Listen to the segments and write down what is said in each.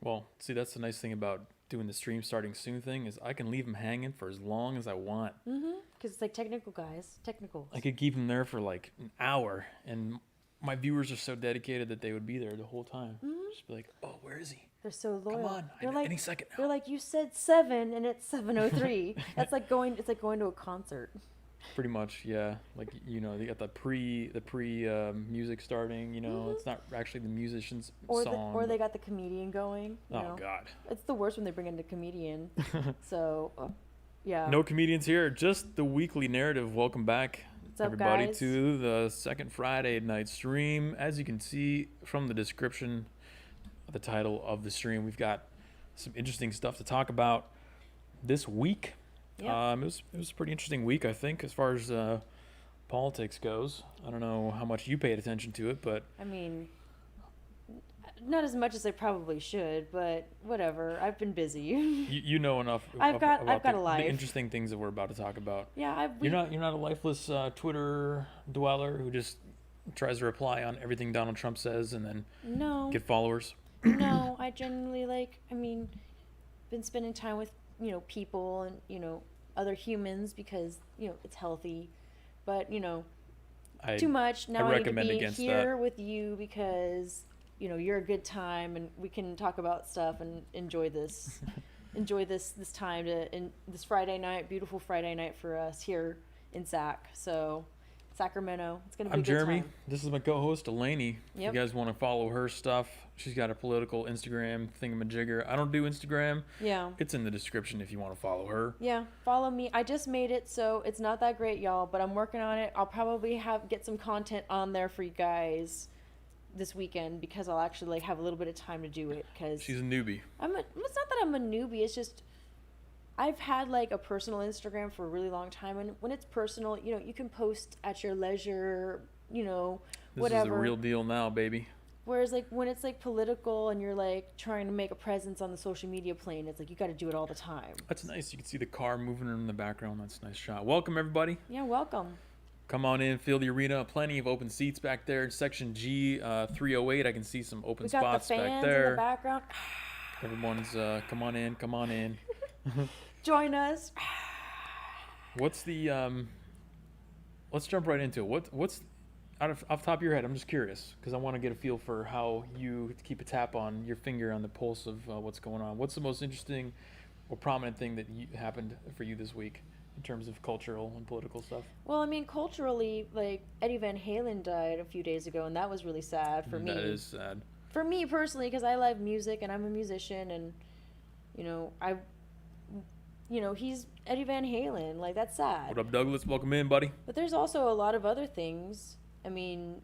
Well, see, that's the nice thing about doing the stream starting soon thing is I can leave them hanging for as long as I want. Because it's like technical guys, technicals. I could keep them there for like an hour, and my viewers are so dedicated that they would be there the whole time. Just be like, oh, where is he? They're so loyal. Come on, They're like, any second now. They're like, you said 7 and it's 7:03. That's like going. It's like going to a concert. Pretty much, yeah. Like, you know, they got the pre music starting. You know, it's not actually the musician's song. Or they got the comedian going. You know? God, it's the worst when they bring in the comedian. So, yeah. No comedians here. Just the weekly narrative. Welcome back, What's up, everybody, guys? to the second Friday night stream. As you can see from the description, the title of the stream, we've got some interesting stuff to talk about this week. Yeah. It was a pretty interesting week, I think, as far as politics goes. I don't know how much you paid attention to it, but I mean, not as much as I probably should, but whatever. I've been busy. you know enough. I've got about a life. The interesting things that we're about to talk about. Yeah, You're not a lifeless Twitter dweller who just tries to reply on everything Donald Trump says and then get followers. No, I genuinely been spending time with people and other humans because it's healthy, but too much. Now I need to be here with you because you're a good time and we can talk about stuff and enjoy this this time this Friday night, beautiful Friday night for us here in Sacramento. It's gonna be a good Jeremy. time. This is my co-host Delaney. If you guys want to follow her stuff, she's got a political Instagram thingamajigger. I don't do Instagram. Yeah. It's in the description if you want to follow her. Yeah, follow me. I just made it, so it's not that great, y'all, but I'm working on it. I'll probably get some content on there for you guys this weekend because I'll actually have a little bit of time to do it. Cause she's a newbie. It's not that I'm a newbie. It's just I've had a personal Instagram for a really long time, and when it's personal, you can post at your leisure, whatever. This is the real deal now, baby. Whereas when it's political and you're trying to make a presence on the social media plane, it's you got to do it all the time. That's nice. You can see the car moving in the background. That's a nice shot. Welcome, everybody. Yeah, welcome. Come on in, fill the arena. Plenty of open seats back there. Section G, 308. I can see some open spots back there. We got the fans in the background. Everyone's come on in. Join us. What's the let's jump right into it. What's off the top of your head? I'm just curious because I want to get a feel for how you keep a tap on your finger on the pulse of what's going on. What's the most interesting or prominent thing that happened for you this week in terms of cultural and political stuff? Well, I mean, culturally, Eddie Van Halen died a few days ago, and that was really sad for me. That is sad. For me personally, because I love music and I'm a musician, and he's Eddie Van Halen. That's sad. What up, Douglas? Welcome in, buddy. But there's also a lot of other things. I mean,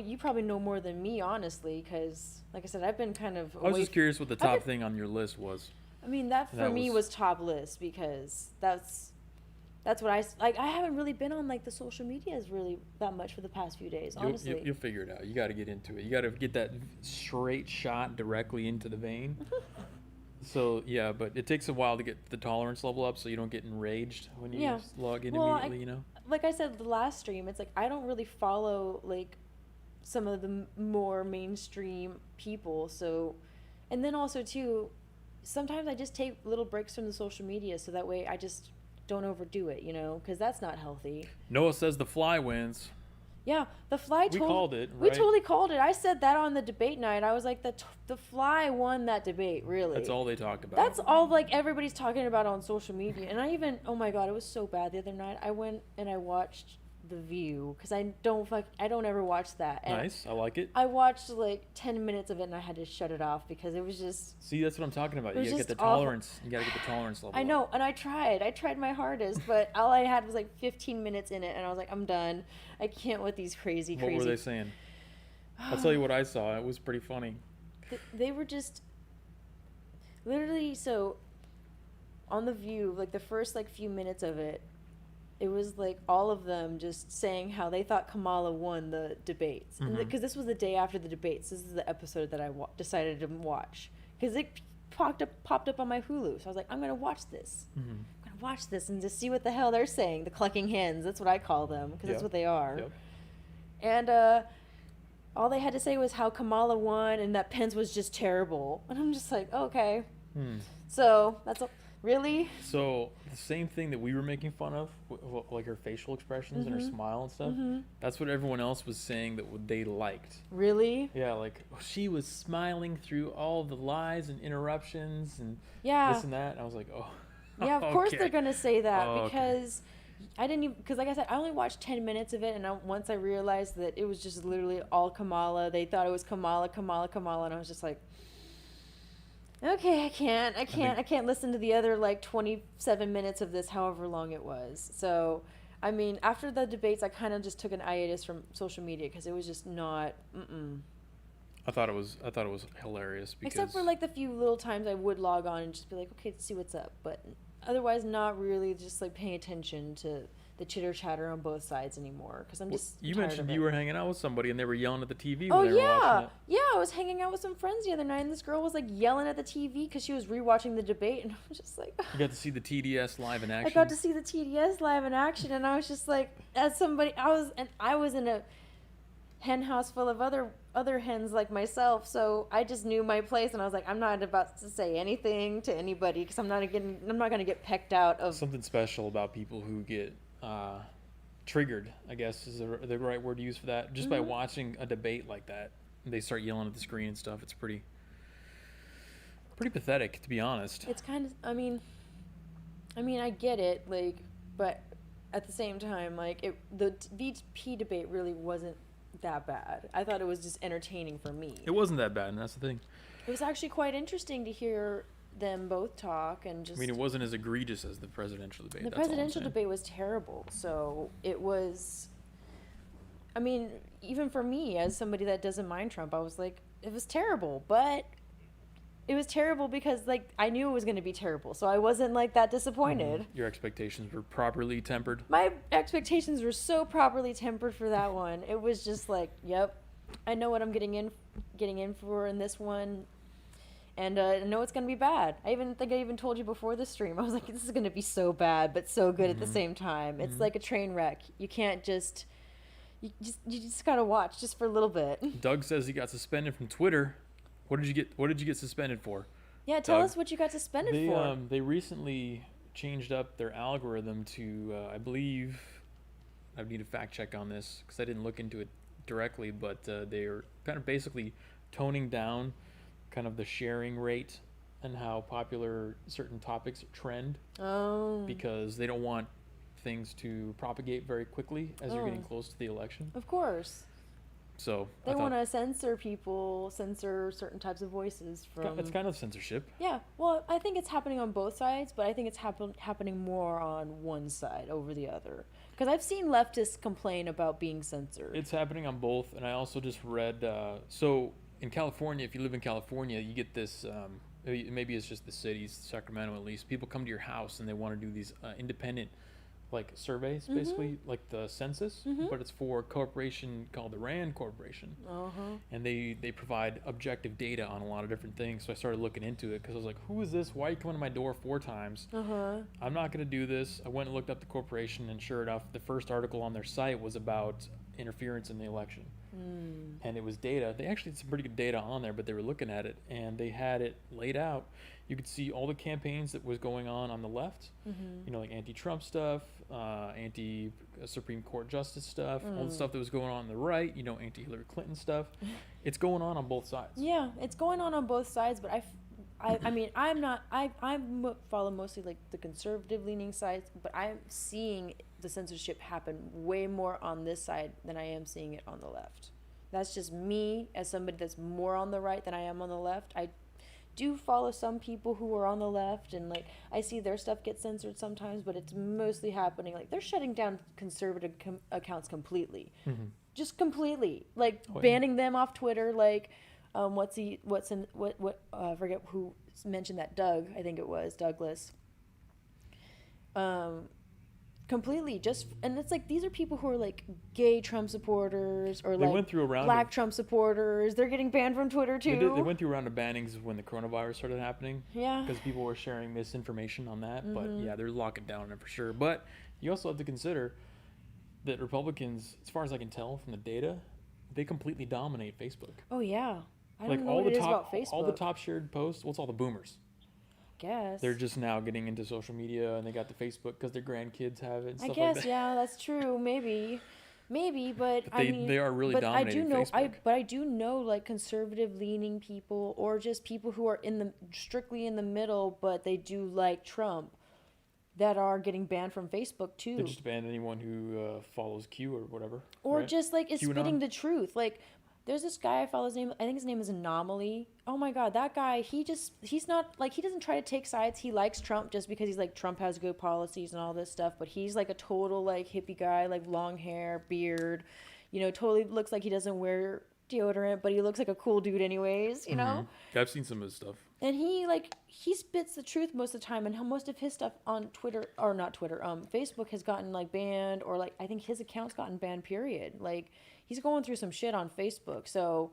you probably know more than me, honestly, because, like I said, I've been kind of. I was just curious what the top thing on your list was. I mean, that for me was top list because that's what I haven't really been on the social medias really that much for the past few days, honestly. You'll figure it out. You got to get into it. You got to get that straight shot directly into the vein. So, yeah, but it takes a while to get the tolerance level up so you don't get enraged when you log in immediately, Like I said, the last stream, it's I don't really follow, some of the more mainstream people, so... And then also, too, sometimes I just take little breaks from the social media so that way I just don't overdo it, because that's not healthy. Noah says the fly wins. Yeah, the fly. We called it. Right? We totally called it. I said that on the debate night. I was like, the fly won that debate. Really. That's all they talked about. That's all everybody's talking about on social media. And I even, oh my god, it was so bad the other night. I went and I watched The View because I don't ever watch that. And nice, I like it. I watched 10 minutes of it and I had to shut it off because it was just. See, that's what I'm talking about. You gotta get the tolerance. You gotta get the tolerance level. I know, and I tried my hardest, but all I had was 15 minutes in it, and I was like, I'm done. I can't with these crazy. What were they saying? I'll tell you what I saw. It was pretty funny. They were just literally so on The View, the first few minutes of it. It was all of them just saying how they thought Kamala won the debates. Mm-hmm. And because this was the day after the debates. This is the episode that I decided to watch. Because it popped up on my Hulu. So I was like, I'm going to watch this. Mm-hmm. I'm going to watch this and just see what the hell they're saying. The clucking hens. That's what I call them. Because that's what they are. Yep. And all they had to say was how Kamala won and that Pence was just terrible. And I'm just like, okay. So that's really. So the same thing that we were making fun of, like her facial expressions and her smile and stuff. That's what everyone else was saying that they liked. Really? Yeah, like she was smiling through all the lies and interruptions and Yeah. this and that. And I was like, oh. Yeah, of course they're gonna say that Okay. because I didn't even, because like I said, I only watched 10 minutes of it, and once I realized that it was just literally all Kamala, they thought it was Kamala, and I was just like, okay, I can't listen to the other like 27 minutes of this, however long it was. So, I mean, after the debates, I kind of just took an hiatus from social media because it was just not. I thought it was hilarious because Except for like the few little times I would log on and just be like, okay, let's see what's up, but otherwise not really just like paying attention to the chitter chatter on both sides anymore because I'm just you tired mentioned of you it. were hanging out with somebody and they were yelling at the TV Oh when they were watching yeah, I was hanging out with some friends the other night and this girl was like yelling at the TV because she was rewatching the debate and I was just like, You got to see the TDS live in action. I got to see the TDS live in action and I was just like, as somebody, I was in a hen house full of other hens like myself, so I just knew my place and I was like, I'm not about to say anything to anybody because I'm not going to get pecked out of. Something special about people who get triggered, I guess is the right word to use for that, just by watching a debate like that. They start yelling at the screen and stuff. It's pretty pathetic, to be honest. It's kind of, I mean I get it, like, but at the same time, like, the VP debate really wasn't that bad. I thought it was just entertaining for me. It wasn't that bad, and that's the thing. It was actually quite interesting to hear them both talk and just. I mean, it wasn't as egregious as the presidential debate. The that's all I'm presidential saying. debate was terrible. So it was. I mean, even for me, as somebody that doesn't mind Trump, I was like, it was terrible, but. It was terrible because, like, I knew it was going to be terrible, so I wasn't, like, that disappointed. Your expectations were properly tempered. My expectations were so properly tempered for that one. It was just like, yep, I know what I'm getting in for in this one, and I know it's going to be bad. I even told you before the stream. I was like, this is going to be so bad, but so good at the same time. It's like a train wreck. You can't just, you just got to watch just for a little bit. Doug says he got suspended from Twitter. What did you get suspended for? Yeah, tell us what you got suspended for. They recently changed up their algorithm to, I believe, I need a fact check on this because I didn't look into it directly, but they're kind of basically toning down kind of the sharing rate and how popular certain topics trend. Oh. Because they don't want things to propagate very quickly as you're getting close to the election. Of course. So they want to censor certain types of voices from. It's kind of censorship. Yeah, well, I think it's happening on both sides, but I think it's happening more on one side over the other. Because I've seen leftists complain about being censored. It's happening on both, and I also just read. So in California, if you live in California, you get this. Maybe it's just the cities, Sacramento at least. People come to your house and they want to do these independent. Like surveys, basically, like the census, but it's for a corporation called the RAND Corporation, and they provide objective data on a lot of different things. So I started looking into it because I was like, "Who is this? Why are you coming to my door 4 times? I'm not going to do this." I went and looked up the corporation, and sure enough, the first article on their site was about interference in the election, and it was data. They actually had some pretty good data on there, but they were looking at it and they had it laid out. You could see all the campaigns that was going on the left, like anti-Trump stuff, anti-Supreme Court justice stuff, all the stuff that was going on the right, anti-Hillary Clinton stuff. It's going on both sides. Yeah, it's going on both sides, but I mean, I follow mostly like the conservative leaning sides, but I'm seeing the censorship happen way more on this side than I am seeing it on the left. That's just me as somebody that's more on the right than I am on the left. I do follow some people who are on the left, and like I see their stuff get censored sometimes, but it's mostly happening like they're shutting down conservative accounts completely, just completely, like banning them off Twitter. Like, I forget who mentioned that. Doug, I think it was Douglas. Completely and it's like these are people who are like gay Trump supporters or They like went through a round black Trump supporters. They're getting banned from Twitter too. They went through a round of bannings when the coronavirus started happening. Yeah. Because people were sharing misinformation on that. But yeah, they're locking down on it for sure. But you also have to consider that Republicans, as far as I can tell from the data, they completely dominate Facebook. Oh yeah, I Like don't know what it is about Facebook. all the top shared posts. What's all the boomers? Guess They're just now getting into social media, and they got the Facebook because their grandkids have it. And I stuff guess like that. yeah, that's true. Maybe, but But they are really dominating Facebook. But I do know like conservative leaning people, or just people who are strictly in the middle, but they do like Trump, that are getting banned from Facebook too. They just ban anyone who follows Q or whatever. Or right? just like is QAnon? spitting the truth. Like there's this guy I follow, his name, I think his name is Anomaly. Oh my god, that guy, he's not like, he doesn't try to take sides. He likes Trump just because he's like, Trump has good policies and all this stuff, but he's like a total like hippie guy, like long hair, beard, totally looks like he doesn't wear deodorant, but he looks like a cool dude anyways, you know? Yeah, I've seen some of his stuff. And he spits the truth most of the time, and most of his stuff on Twitter, or not Twitter, Facebook has gotten like banned, or like I think his account's gotten banned, period. Like he's going through some shit on Facebook. So,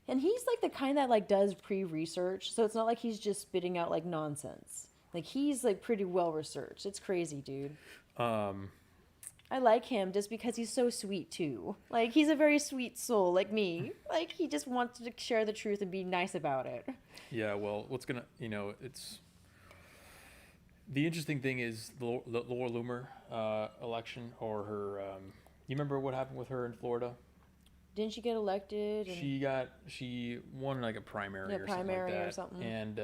and he's like the kind that like does pre-research, so it's not like he's just spitting out like nonsense. Like he's like pretty well researched. It's crazy, dude. I like him just because he's so sweet too. Like he's a very sweet soul, like me. Like he just wants to share the truth and be nice about it. Yeah, well, it's the interesting thing is the Laura Loomer election, or her. You remember what happened with her in Florida? Didn't she get elected? And She won like a primary, or something something. And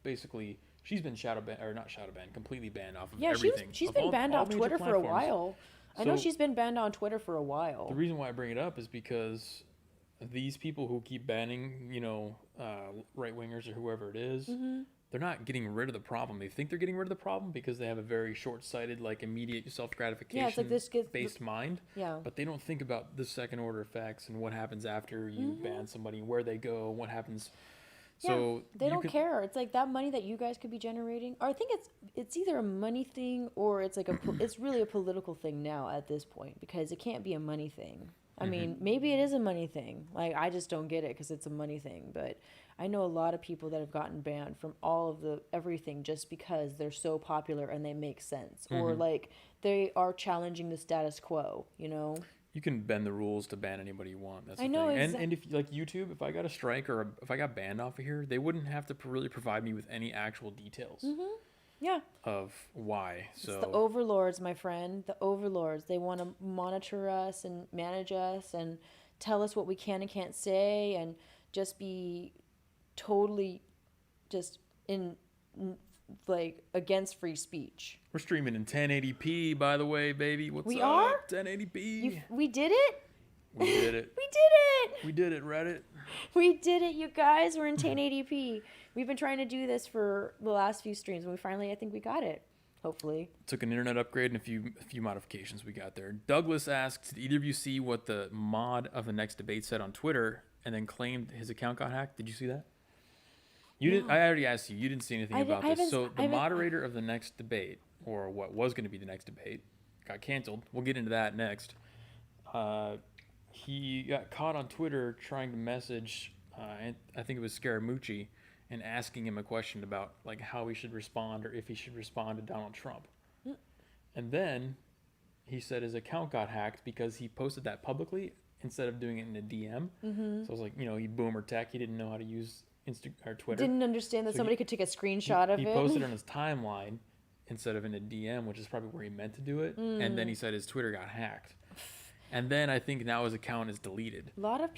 basically she's been completely banned off of yeah, everything. she's been banned off major Twitter for a platforms. while. I know she's been banned on Twitter for a while. The reason why I bring it up is because these people who keep banning, right wingers or whoever it is, they're not getting rid of the problem. They think they're getting rid of the problem because they have a very short-sighted, like immediate self-gratification based mind. Yeah. But they don't think about the second-order effects and what happens after you ban somebody, where they go, what happens. So they don't care. It's like that money that you guys could be generating. Or I think it's either a money thing, or it's like it's really a political thing now at this point, because it can't be a money thing. I mean, maybe it is a money thing. Like I just don't get it because it's a money thing. But I know a lot of people that have gotten banned from all of everything just because they're so popular and they make sense, or like they are challenging the status quo. You can bend the rules to ban anybody you want. That's the I know, thing. And if like YouTube, if I got a strike or if I got banned off of here, they wouldn't have to really provide me with any actual details. Yeah. Of why. So it's the overlords, my friend. The overlords. They want to monitor us and manage us and tell us what we can and can't say, and just be totally just like against free speech. We're streaming in 1080p, by the way, baby. What's we up? are 1080p. We did it. We did it. We did it. We did it, Reddit. We did it, you guys. We're in 1080p. We've been trying to do this for the last few streams, and I think we got it. Hopefully. Took an internet upgrade and a few modifications we got there. Douglas asked, did either of you see what the mod of the next debate said on Twitter, and then claimed his account got hacked? Did you see that? You didn't. I already asked you. You didn't see anything about this. So the moderator of the next debate, or what was going to be the next debate, got canceled. We'll get into that next. He got caught on Twitter trying to message, I think it was Scaramucci, and asking him a question about like how he should respond, or if he should respond to Donald Trump. And then he said his account got hacked because he posted that publicly instead of doing it in a DM. So I was like, he boomer tech. He didn't know how to use or Twitter. Didn't understand that somebody could take a screenshot of it. He posted it on his timeline instead of in a DM, which is probably where he meant to do it. And then he said his Twitter got hacked. And then I think now his account is deleted. A lot of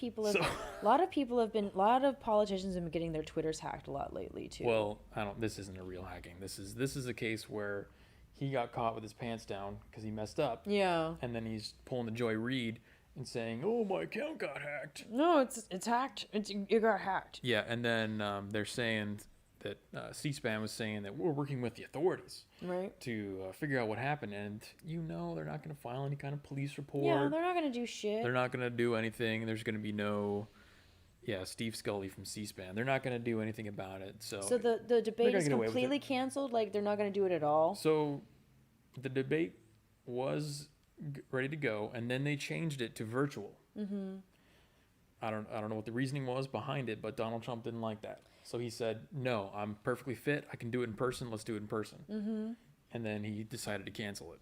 politicians have been getting their Twitters hacked a lot lately too. Well, this isn't a real hacking. This is a case where he got caught with his pants down because he messed up. Yeah. And then he's pulling the Joy Reid and saying, "Oh, my account got hacked." No, it's hacked. It got hacked. Yeah, and then they're saying that C-SPAN was saying that we're working with the authorities, right, to figure out what happened, and they're not going to file any kind of police report. Yeah, they're not going to do shit. They're not going to do anything. There's going to be no, Steve Scully from C-SPAN. They're not going to do anything about it. So the debate is completely canceled. Like they're not going to do it at all. So the debate was ready to go, and then they changed it to virtual. I don't know what the reasoning was behind it, but Donald Trump didn't like that. So he said, "No, I'm perfectly fit. I can do it in person. Let's do it in person." And then he decided to cancel it.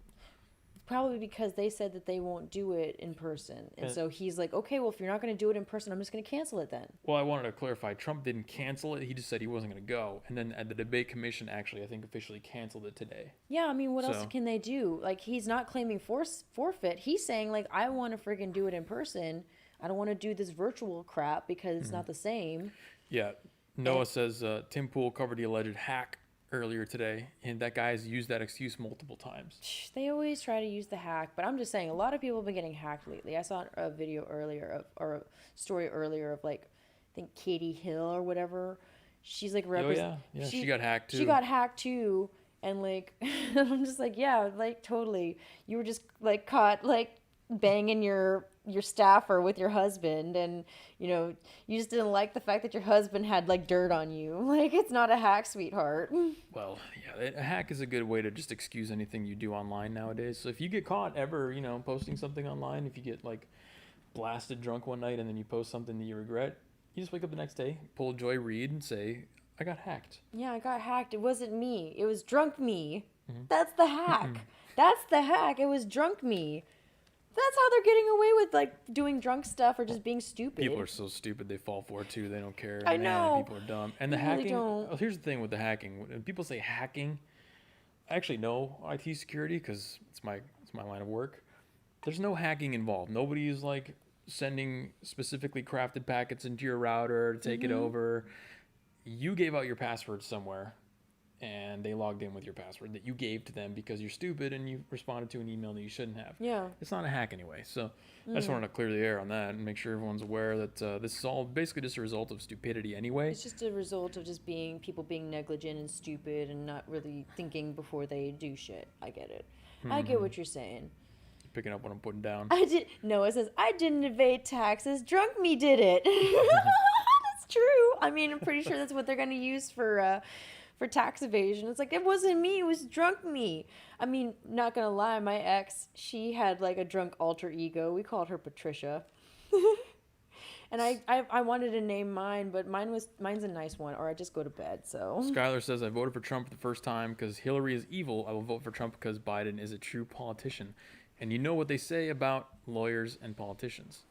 probably because they said that they won't do it in person. And so he's like, okay, well, if you're not going to do it in person, I'm just going to cancel it then. Well, I wanted to clarify. Trump didn't cancel it. He just said he wasn't going to go. And then at the debate commission, actually, I think officially canceled it today. Yeah, I mean, what else can they do? Like, he's not claiming forfeit. He's saying, like, I want to friggin' do it in person. I don't want to do this virtual crap because it's not the same. Yeah. Noah says Tim Pool covered the alleged hack earlier today, and that guy's used that excuse multiple times. They always try to use the hack, but I'm just saying, a lot of people have been getting hacked lately. I saw a video earlier or a story earlier of, like, I think Katie Hill or whatever. She's like she got hacked too. She got hacked too, and like I'm just like, yeah, like totally. You were just like caught like banging your staffer with your husband, and you just didn't like the fact that your husband had like dirt on you. Like, it's not a hack, sweetheart. Well, yeah, a hack is a good way to just excuse anything you do online nowadays. So if you get caught ever, posting something online, if you get like blasted drunk one night and then you post something that you regret, you just wake up the next day, pull Joy Reid and say, I got hacked. Yeah, I got hacked. It wasn't me. It was drunk me. That's the hack. That's the hack. It was drunk me. That's how they're getting away with, like, doing drunk stuff or just being stupid. People are so stupid, they fall for it, too. They don't care. I know. People are dumb. And the hacking, here's the thing with the hacking. When people say hacking, I actually know IT security because it's my line of work. There's no hacking involved. Nobody's, like, sending specifically crafted packets into your router to take it over. You gave out your password somewhere, and they logged in with your password that you gave to them because you're stupid and you responded to an email that you shouldn't have. Yeah. It's not a hack anyway. So I just wanted to clear the air on that and make sure everyone's aware that this is all basically just a result of stupidity anyway. It's just a result of just people being negligent and stupid and not really thinking before they do shit. I get it. I get what you're saying. Picking up what I'm putting down. Noah says, I didn't evade taxes. Drunk me did it. That's true. I mean, I'm pretty sure that's what they're going to use for tax evasion. It's like, it wasn't me, it was drunk me. I mean, not gonna lie, my ex, she had like a drunk alter ego. We called her Patricia. And I wanted to name mine, but mine's a nice one, or I just go to bed. So Skylar says, I voted for Trump the first time because Hillary is evil. I will vote for Trump because Biden is a true politician. And you know what they say about lawyers and politicians.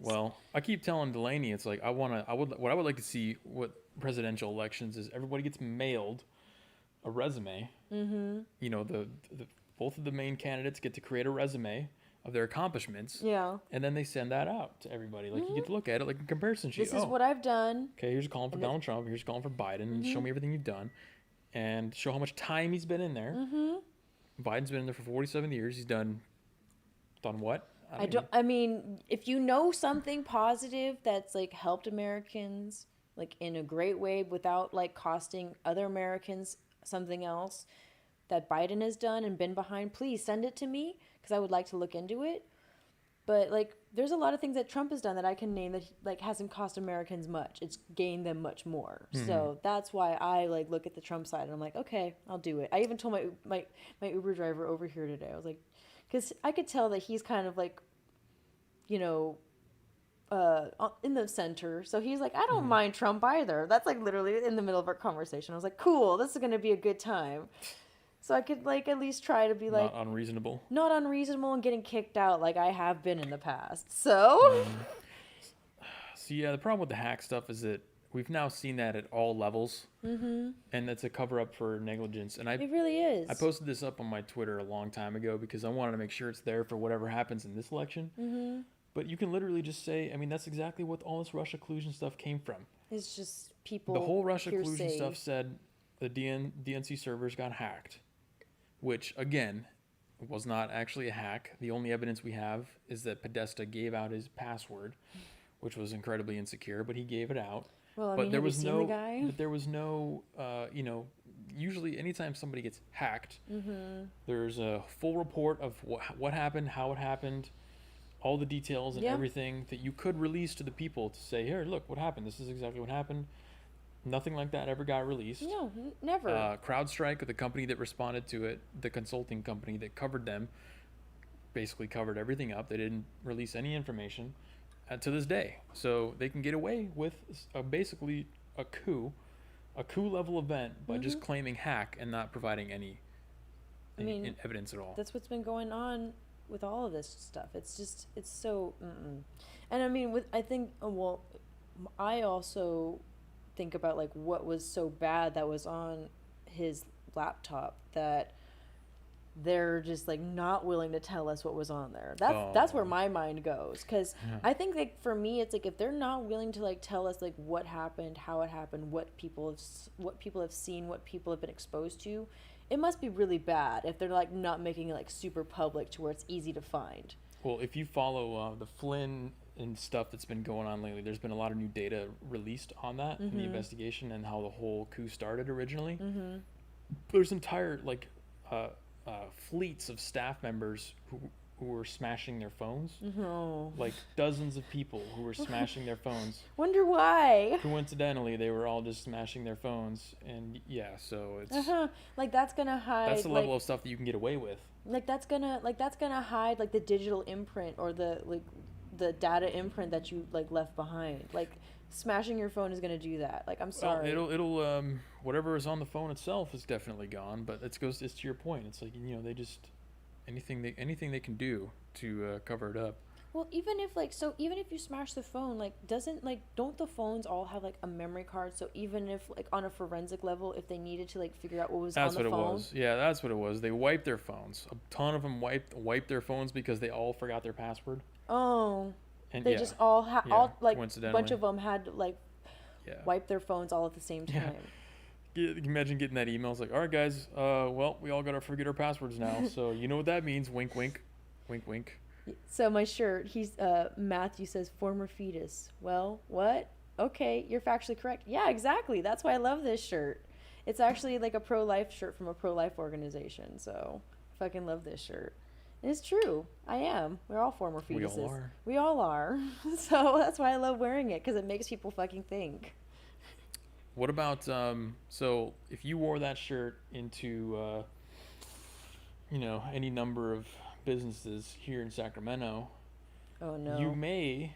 Well, I keep telling Delaney, it's like what I would like to see what presidential elections is everybody gets mailed a resume. The both of the main candidates get to create a resume of their accomplishments. Yeah. And then they send that out to everybody. Like, you get to look at it like a comparison sheet. This is what I've done. Okay, here's a column for Donald Trump. Here's a column for Biden. And show me everything you've done. And show how much time he's been in there. Biden's been in there for 47 years. He's done what? I mean, if you know something positive that's like helped Americans like in a great way without like costing other Americans something else that Biden has done and been behind, please send it to me because I would like to look into it. But like, there's a lot of things that Trump has done that I can name that like hasn't cost Americans much. It's gained them much more. So that's why I like look at the Trump side and I'm like, okay, I'll do it. I even told my Uber driver over here today, I was like, because I could tell that he's kind of like, in the center. So he's like, I don't mind Trump either. That's like literally in the middle of our conversation. I was like, cool, this is going to be a good time. So I could like at least try to be like not unreasonable and getting kicked out like I have been in the past. So So yeah, the problem with the hack stuff is that we've now seen that at all levels, and that's a cover up for negligence. And it really is. I posted this up on my Twitter a long time ago because I wanted to make sure it's there for whatever happens in this election. But you can literally just say, I mean, that's exactly what all this Russia collusion stuff came from. It's just people. The whole Russia collusion stuff said the DNC servers got hacked, which again was not actually a hack. The only evidence we have is that Podesta gave out his password, which was incredibly insecure, but he gave it out. Well, I but mean, there have was you seen no, the guy? but there was no, usually anytime somebody gets hacked, there's a full report of what happened, how it happened, all the details and everything that you could release to the people to say, here, look what happened. This is exactly what happened. Nothing like that ever got released. No, never. CrowdStrike, the company that responded to it, the consulting company that covered them, basically covered everything up. They didn't release any information to this day. So they can get away with basically a coup level event by just claiming hack and not providing any evidence at all. That's what's been going on with all of this stuff. It's just, it's so, and I mean, I also think about like what was so bad that was on his laptop that they're just like not willing to tell us what was on there. That's where my mind goes, because I think like for me it's like if they're not willing to like tell us like what happened, how it happened, what people have seen, what people have been exposed to, it must be really bad if they're like not making it like super public to where it's easy to find. Well, if you follow the Flynn and stuff that's been going on lately, there's been a lot of new data released on that in the investigation and how the whole coup started originally. There's entire like fleets of staff members who were smashing their phones. Like dozens of people who were smashing their phones. Wonder why. Coincidentally, they were all just smashing their phones, and yeah, so it's like that's gonna hide. That's the level of stuff that you can get away with. Like that's gonna hide like the digital imprint or the data imprint that you like left behind. Like smashing your phone is gonna do that. Like I'm sorry. Well, it'll whatever is on the phone itself is definitely gone. But it's to your point. It's like, you know, they just anything they can do to cover it up. Well, even if you smash the phone, like don't the phones all have like a memory card? So even if like on a forensic level, if they needed to like figure out what was on the phone. That's what it was. Yeah, that's what it was. They wiped their phones. A ton of them wiped their phones because they all forgot their password. Oh. And they just all like a bunch of them had to like wipe their phones all at the same time. You can imagine getting that email. It's like, all right, guys, well, we all got to forget our passwords now. So you know what that means. Wink, wink. Wink, wink. So my shirt, Matthew says, former fetus. Well, what? Okay, you're factually correct. Yeah, exactly. That's why I love this shirt. It's actually like a pro-life shirt from a pro-life organization. So I fucking love this shirt. And it's true. I am. We're all former fetuses. We all are. So that's why I love wearing it, because it makes people fucking think. What about, so if you wore that shirt into, any number of businesses here in Sacramento, oh no, you may,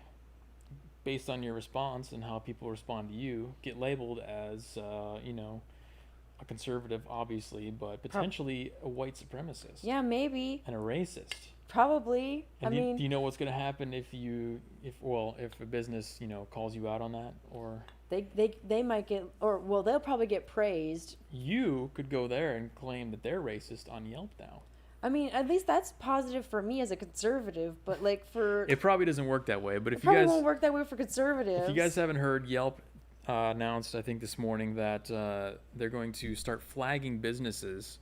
based on your response and how people respond to you, get labeled as, a conservative, obviously, but potentially a white supremacist. Yeah, maybe. And a racist. Probably. And do you know what's going to happen if a business, calls you out on that? Or they might get, they'll probably get praised. You could go there and claim that they're racist on Yelp now. I mean, at least that's positive for me as a conservative, but like for... It probably doesn't work that way, but if you guys... It probably won't work that way for conservatives. If you guys haven't heard, Yelp announced, I think this morning, that they're going to start flagging businesses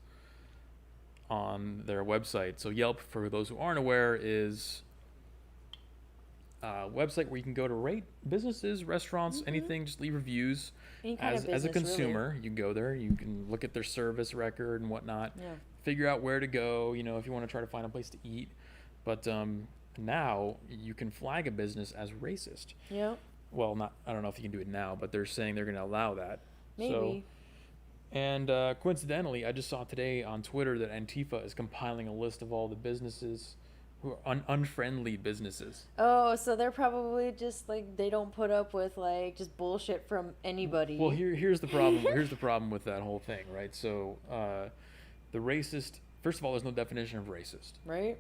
on their website. So Yelp, for those who aren't aware, is a website where you can go to rate businesses, restaurants, anything, just leave reviews. As a consumer, really. You can go there, you can look at their service record and whatnot, figure out where to go, if you want to try to find a place to eat. But now you can flag a business as racist. Yeah. Well, I don't know if you can do it now, but they're saying they're going to allow that. Maybe. And coincidentally, I just saw today on Twitter that Antifa is compiling a list of all the businesses who are unfriendly businesses. Oh, so they're probably just like, they don't put up with like just bullshit from anybody. Well, here's the problem. Here's the problem with that whole thing, right? So the racist... First of all, there's no definition of racist. Right.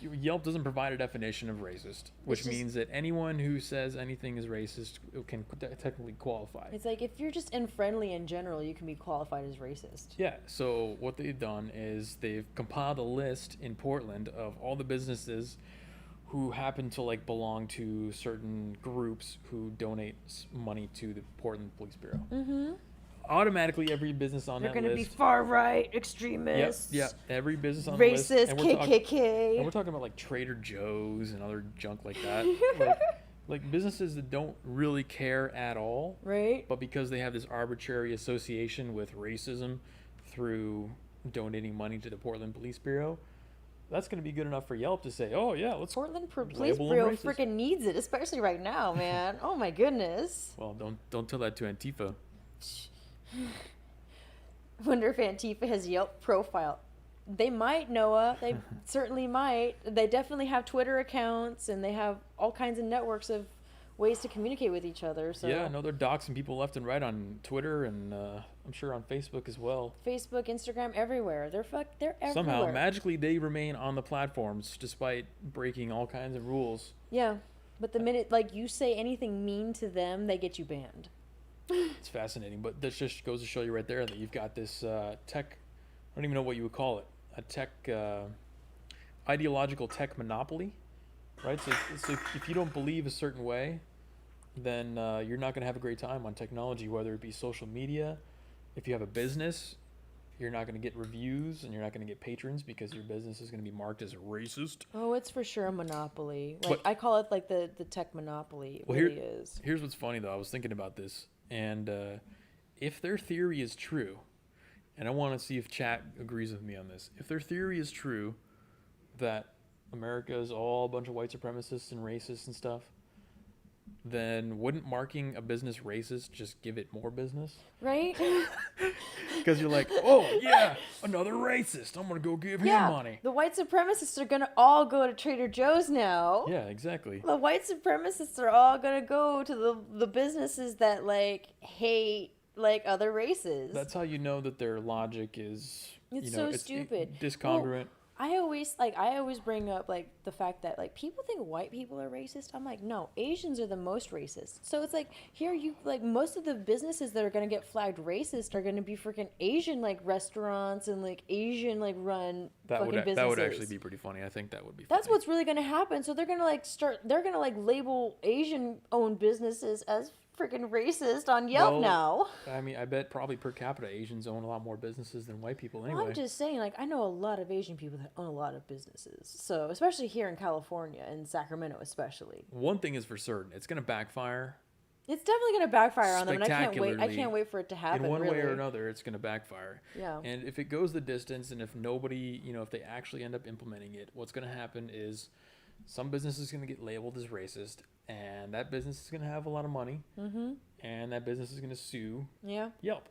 Yelp doesn't provide a definition of racist, which means that anyone who says anything is racist can technically qualify. It's like if you're just unfriendly in general, you can be qualified as racist. Yeah, so what they've done is they've compiled a list in Portland of all the businesses who happen to like belong to certain groups who donate money to the Portland Police Bureau. Mm-hmm. Automatically, every business on that list. They're going to be far right extremists. Yep. Every business on racist, the list. KKK. And we're talking about like Trader Joe's and other junk like that. like businesses that don't really care at all. Right. But because they have this arbitrary association with racism through donating money to the Portland Police Bureau, that's going to be good enough for Yelp to say, oh yeah, let's Portland Police Bureau freaking needs it, especially right now, man. Oh my goodness. Well, don't tell that to Antifa. I wonder if Antifa has Yelp profile. They might, Noah. They certainly might. They definitely have Twitter accounts, and they have all kinds of networks of ways to communicate with each other. So yeah, no, they're doxing people left and right on Twitter and I'm sure on Facebook as well. Facebook, Instagram, everywhere. They're everywhere. Somehow, magically, they remain on the platforms despite breaking all kinds of rules. Yeah, but the minute like you say anything mean to them, they get you banned. It's fascinating, but this just goes to show you right there that you've got this tech. I don't even know what you would call it. A tech, ideological tech monopoly, right? So if you don't believe a certain way, then you're not going to have a great time on technology, whether it be social media. If you have a business, you're not going to get reviews and you're not going to get patrons because your business is going to be marked as racist. Oh, it's for sure a monopoly. Like I call it like the tech monopoly. It really is. Here's what's funny though. I was thinking about this, and if their theory is true, and I want to see if chat agrees with me on this. If their theory is true that America is all a bunch of white supremacists and racists and stuff, then wouldn't marking a business racist just give it more business? Right? Because you're like, oh, yeah, another racist. I'm going to go give him money. The white supremacists are going to all go to Trader Joe's now. Yeah, exactly. The white supremacists are all going to go to the businesses that, like, hate, like, other races. That's how you know that their logic is, it's stupid. Discongruent. Well, I always bring up like the fact that like people think white people are racist. I'm like, no, Asians are the most racist. So it's like here you like most of the businesses that are gonna get flagged racist are gonna be freaking Asian like restaurants and like Asian like run businesses. That would actually be pretty funny. I think that would be funny. That's what's really gonna happen. So they're gonna label Asian owned businesses as freaking racist on Yelp now. I mean, I bet probably per capita Asians own a lot more businesses than white people anyway. Well, I'm just saying, like, I know a lot of Asian people that own a lot of businesses. So, especially here in California, in Sacramento especially. One thing is for certain, it's going to backfire. It's definitely going to backfire on them, and I can't wait for it to happen. In one way or another, it's going to backfire. Yeah. And if it goes the distance, and if nobody, if they actually end up implementing it, what's going to happen is some business is going to get labeled as racist, and that business is going to have a lot of money, and that business is going to sue Yelp,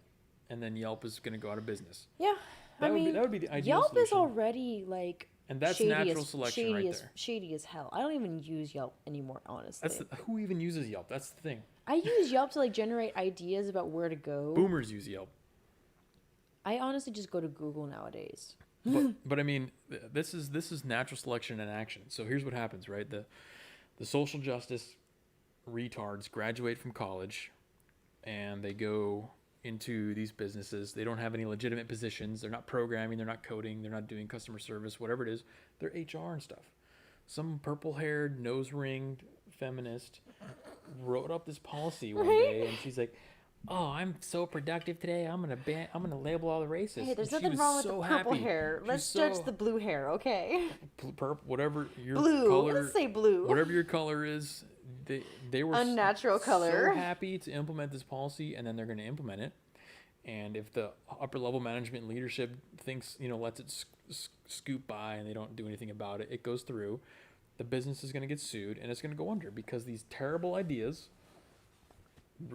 and then Yelp is going to go out of business. Yeah, that would be the ideal Yelp solution. Is already like, and that's natural selection right there. Shady as hell. I don't even use Yelp anymore, honestly. Who even uses Yelp? That's the thing. I use Yelp to like generate ideas about where to go. Boomers use Yelp. I honestly just go to Google nowadays. But I mean, this is natural selection in action. So here's what happens, right? The social justice retards graduate from college, and they go into these businesses. They don't have any legitimate positions. They're not programming. They're not coding. They're not doing customer service. Whatever it is, they're HR and stuff. Some purple-haired, nose-ringed feminist wrote up this policy one day, and she's like, oh, I'm so productive today. I'm gonna label all the racists. Hey, there's nothing wrong with the purple hair. Let's judge the blue hair, okay? Purple, whatever your blue. color. Let's say blue. Whatever your color is, they were unnatural color. So happy to implement this policy, and then they're going to implement it. And if the upper level management leadership thinks, lets it scoot by and they don't do anything about it, it goes through. The business is going to get sued, and it's going to go under because these terrible ideas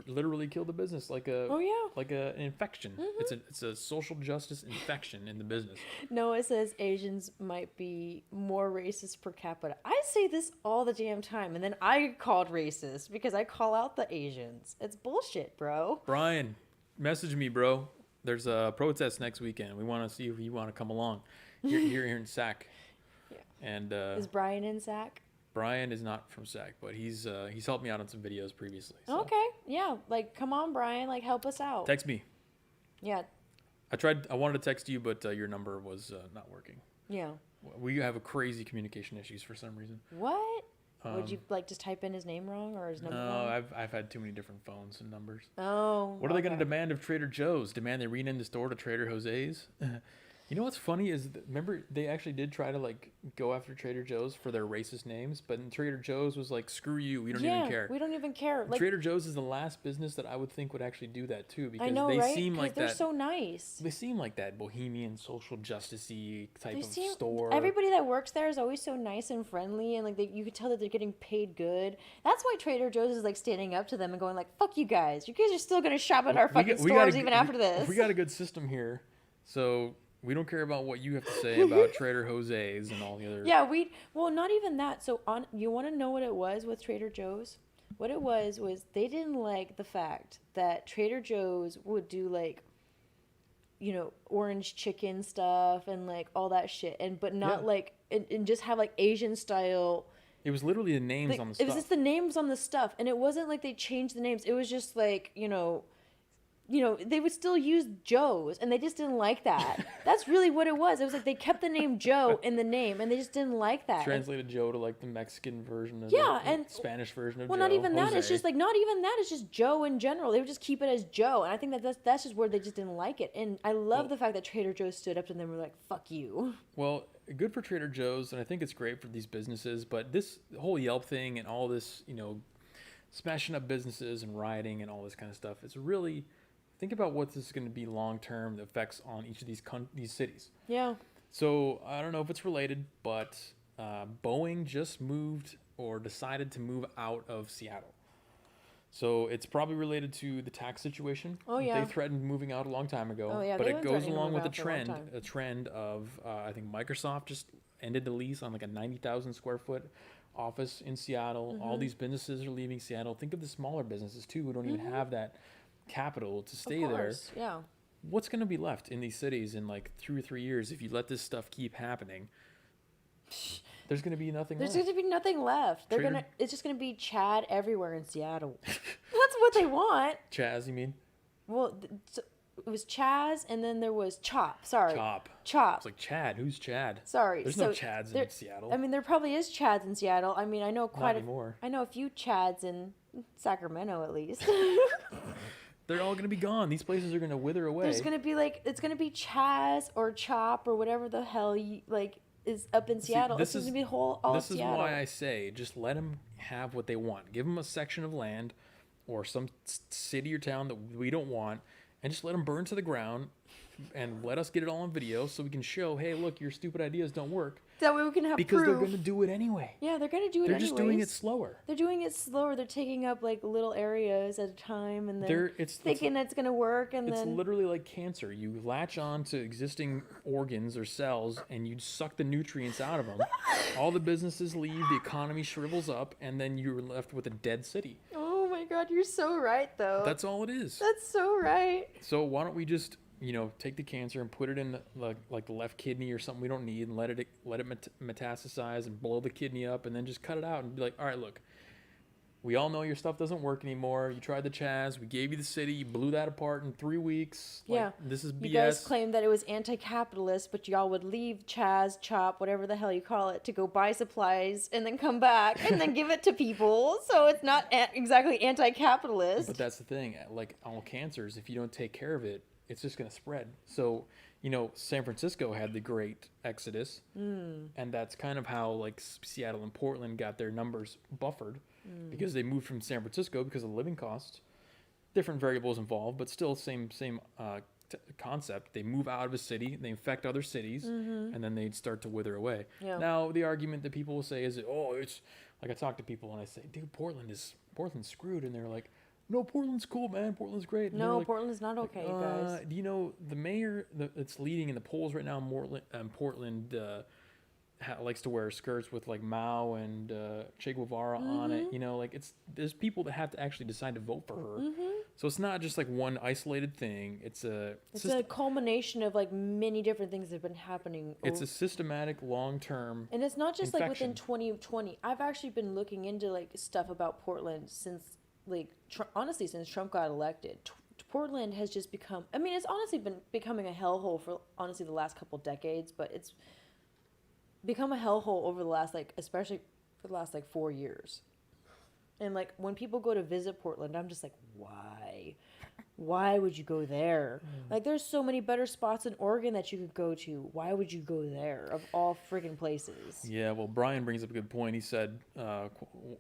literally kill the business like an infection. It's a social justice infection in the business. Noah says Asians might be more racist per capita. I say this all the damn time, and then I get called racist because I call out the Asians. It's bullshit, bro. Brian, message me, bro. There's a protest next weekend. We want to see if you want to come along. You're here in Sac. Yeah. And is Brian in Sac? Brian is not from Sac, but he's helped me out on some videos previously. So. Okay, yeah, like come on, Brian, like help us out. Text me. Yeah. I wanted to text you, but your number was not working. Yeah. We have a crazy communication issues for some reason. What? Would you like just type in his name wrong or his number wrong? No, I've had too many different phones and numbers. Oh. What are they going to demand of Trader Joe's? Demand they rename the store to Trader Jose's? You know what's funny is remember they actually did try to like go after Trader Joe's for their racist names, but Trader Joe's was like, screw you, we don't even care. We don't even care. Like, Trader Joe's is the last business that I would think would actually do that too, because I know, they right? seem like they're so nice. They seem like that bohemian social justice-y type of store. Everybody that works there is always so nice and friendly, and like you could tell that they're getting paid good. That's why Trader Joe's is like standing up to them and going like, fuck you guys. You guys are still gonna shop at our fucking stores even after this. We got a good system here, so we don't care about what you have to say about Trader Jose's and all the other. Yeah, well, not even that. So you want to know what it was with Trader Joe's? What it was they didn't like the fact that Trader Joe's would do like you know, orange chicken stuff and like all that shit, and but not Yeah. like and just have like Asian style. It was literally the names Like, on the it stuff. was just the names on the stuff, and it wasn't like they changed the names. It was just like, you know, they would still use Joe's, and they just didn't like that. That's really what it was. It was like they kept the name Joe in the name, and they just didn't like that. Translated Joe to like the Mexican version of Yeah, the and Spanish version of well, Joe. not even that. It's Jose. just like not even that. It's just Joe in general. They would just keep it as Joe, and I think that's just where they just didn't like it. And I love the fact that Trader Joe's stood up to them and were like, "Fuck you." Well, good for Trader Joe's, and I think it's great for these businesses. But this whole Yelp thing and all this, you know, smashing up businesses and rioting and all this kind of stuff, it's really think about what this is going to be long term, the effects on each of these cities. Yeah. So I don't know if it's related, but Boeing just moved or decided to move out of Seattle. So it's probably related to the tax situation. Oh, yeah. They threatened moving out a long time ago. Oh, yeah, But they've it been goes threatening to along move with the out for a long trend, time. a trend of I think Microsoft just ended the lease on like a 90,000 square foot office in Seattle. Mm-hmm. All these businesses are leaving Seattle. Think of the smaller businesses too who don't even have that capital to stay Of there. course. Yeah. What's going to be left in these cities in like 2 or 3 years if you let this stuff keep happening? There's going to be nothing There's left. going to be nothing left. Trader- It's just going to be Chad everywhere in Seattle. That's what they want. Chaz, you mean? Well, so it was Chaz, and then there was Chop. Sorry. Chop. Chop. It's like Chad. Who's Chad? Sorry. There's so no Chads there- in Seattle. I mean, there probably is Chads in Seattle. I mean, I know Not anymore. I know a few Chads in Sacramento, at least. They're all going to be gone. These places are going to wither away. There's gonna be like it's gonna be Chaz or Chop or whatever the hell is up in Seattle. this It's is- gonna be all of This is Seattle. why I say just let them have what they want. Give them a section of land or some city or town that we don't want, and just let them burn to the ground and let us get it all on video so we can show, hey, look, your stupid ideas don't work. That way we can have Because proof. they're going to do it anyway. Yeah, they're gonna do it They're anyways. just doing it slower. They're doing it slower. They're taking up like little areas at a time, and then It's thinking it's gonna work, and It's then literally like cancer. You latch on to existing organs or cells and you suck the nutrients out of them. All the businesses leave, the economy shrivels up, and then you're left with a dead city. oh my god, you're so right though. That's all it is. That's so right. So why don't we just, take the cancer and put it in like the left kidney or something we don't need and let it metastasize and blow the kidney up and then just cut it out and be like, all right, look, we all know your stuff doesn't work anymore. You tried the Chaz. We gave you the city. You blew that apart in 3 weeks. Yeah. This is BS. You guys claimed that it was anti-capitalist, but y'all would leave Chaz, Chop, whatever the hell you call it, to go buy supplies and then come back and then give it to people. So it's not exactly anti-capitalist. But that's the thing. Like all cancers, if you don't take care of it, it's just going to spread. So, San Francisco had the great exodus. And that's kind of how like Seattle and Portland got their numbers buffered because they moved from San Francisco because of living costs. Different variables involved, but still same concept. They move out of a city, they infect other cities, and then they'd start to wither away. Yeah. Now, the argument that people will say is, it's like I talk to people and I say, dude, Portland's screwed. And they're like, no, Portland's cool, man. Portland's great. And No, they're like, Portland's not okay, you guys. do you know the mayor that's leading in the polls right now in Portland likes to wear skirts with like Mao and Che Guevara on it. There's people that have to actually decide to vote for her. So it's not just like one isolated thing. It's a culmination of like many different things that have been happening. It's a systematic, long-term. And it's not just like within infection. 2020. I've actually been looking into like stuff about Portland since like honestly since Trump got elected. Portland has just become, I mean, it's honestly been becoming a hellhole for honestly the last couple decades, but it's become a hellhole over the last especially for the last 4 years. And like when people go to visit Portland, I'm just like, why would you go there? Like there's so many better spots in Oregon that you could go to. Why would you go there of all friggin' places? Yeah, well, Brian brings up a good point. He said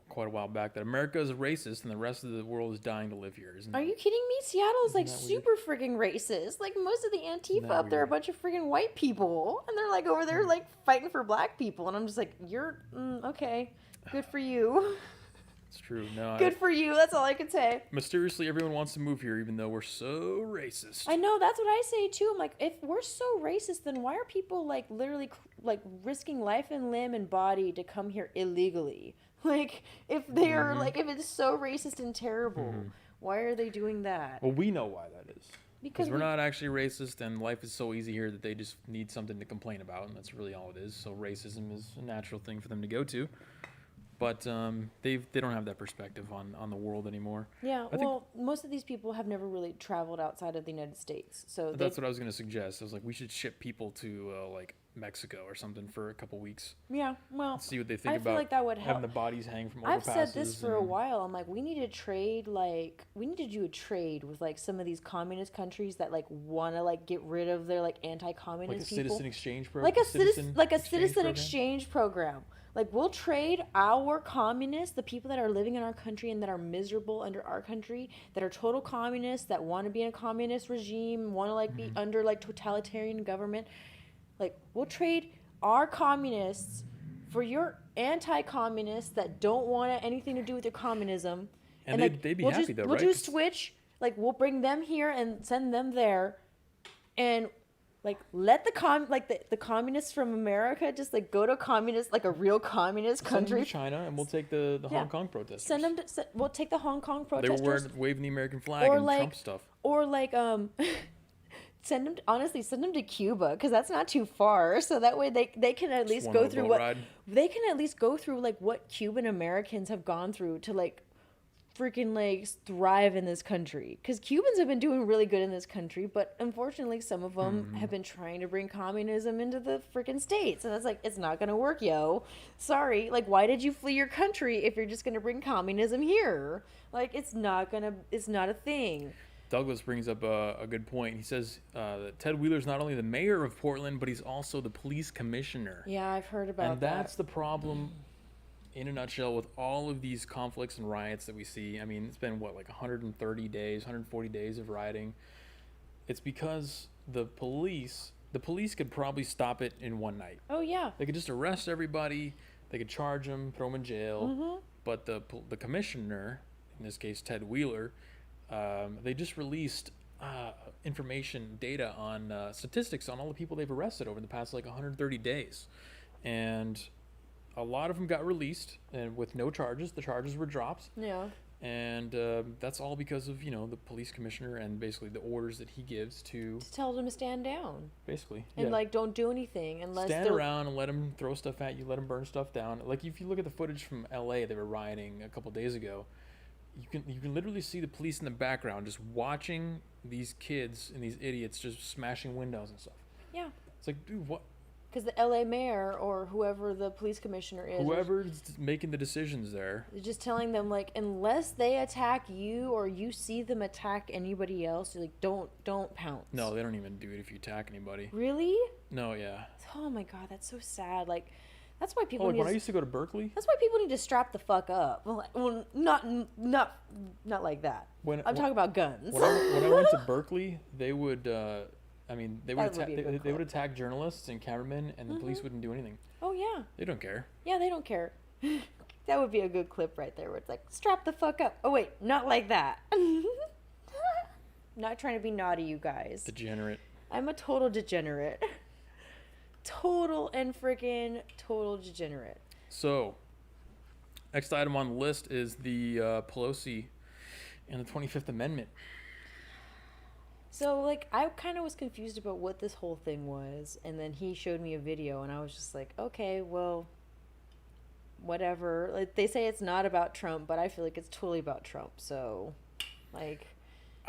quite a while back that America is racist and the rest of the world is dying to live here. Are you kidding me? Seattle is like that weird? super friggin' racist. Like most of the Antifa that up there are a weird? bunch of friggin' white people, and they're like over there like fighting for black people, and I'm just like, you're okay, good for you. It's true. No, Good for you. That's all I can say. mysteriously everyone wants to move here even though we're so racist. I know, that's what I say too. I'm like, if we're so racist, then why are people like literally like risking life and limb and body to come here illegally? Like if they're like, if it's so racist and terrible, why are they doing that? Well, we know why that is. Because we're not actually racist, and life is so easy here that they just need something to complain about, and that's really all it is. So racism is a natural thing for them to go to. But they don't have that perspective on the world anymore. Yeah, well, most of these people have never really traveled outside of the United States. So that's what I was going to suggest. I was like, we should ship people to like Mexico or something for a couple weeks. Yeah, well, let's see what they think I about feel like that would help. Having the bodies hang from overpasses. I've said this for a while. I'm like, we need to trade, like, we need to do a trade with, like, some of these communist countries that, like, want to, like, get rid of their, like, anti-communist people. Like a citizen exchange program? Like a citizen exchange program. Like, we'll trade our communists, the people that are living in our country and that are miserable under our country, that are total communists, that want to be in a communist regime, want to, like, be under, like, totalitarian government. Like, we'll trade our communists for your anti-communists that don't want anything to do with your communism. And they'd be happy, though, right? We'll just switch. Like, we'll bring them here and send them there. And... like, let the communists from America just, like, go to a communist, like, a real communist country. Send them to China, and we'll take the Hong Kong protesters. We'll take the Hong Kong protesters. They were waving the American flag and Trump stuff. Or, like, send them to Cuba, because that's not too far. So that way they can at least go through they can at least go through, like, what Cuban Americans have gone through to, like, freaking, like, thrive in this country, because Cubans have been doing really good in this country, but unfortunately some of them have been trying to bring communism into the freaking States, and it's like, it's not gonna work, yo. Sorry, like, why did you flee your country if you're just gonna bring communism here? Like, it's not a thing. Douglas brings up a good point. He says that Ted Wheeler's not only the mayor of Portland, but he's also the police commissioner. Yeah, I've heard about that. And that's the problem, in a nutshell, with all of these conflicts and riots that we see. I mean, it's been, what, like 130 days, 140 days of rioting. It's because the police could probably stop it in one night. Oh, yeah. They could just arrest everybody. They could charge them, throw them in jail. But the commissioner, in this case Ted Wheeler, they just released information, data on statistics on all the people they've arrested over the past, like, 130 days. And a lot of them got released, and with no charges. The charges were dropped. Yeah. And that's all because of, the police commissioner and basically the orders that he gives to tell them to stand down. Basically. And, like, don't do anything unless stand around and let them throw stuff at you, let them burn stuff down. Like, if you look at the footage from LA, they were rioting a couple days ago. You can literally see the police in the background just watching these kids and these idiots just smashing windows and stuff. Yeah. It's like, dude, what? Because the LA mayor or whoever the police commissioner is, whoever's making the decisions there, just telling them, like, unless they attack you or you see them attack anybody else, you're like, don't pounce. No, they don't even do it if you attack anybody. Really? No, yeah. Oh my God, that's so sad. Like, that's why people. When I used to go to Berkeley. That's why people need to strap the fuck up. Well, not like that. I'm talking about guns. When I went to Berkeley, they would. They would attack journalists and cameramen, and the police wouldn't do anything. Oh yeah. They don't care. Yeah, they don't care. That would be a good clip right there, where it's like, strap the fuck up. Oh wait, not like that. Not trying to be naughty, you guys. Degenerate. I'm a total degenerate. Total degenerate. So, next item on the list is the Pelosi and the 25th Amendment. So, like, I kind of was confused about what this whole thing was, and then he showed me a video, and I was just like, okay, well, whatever. Like, they say it's not about Trump, but I feel like it's totally about Trump, so, like...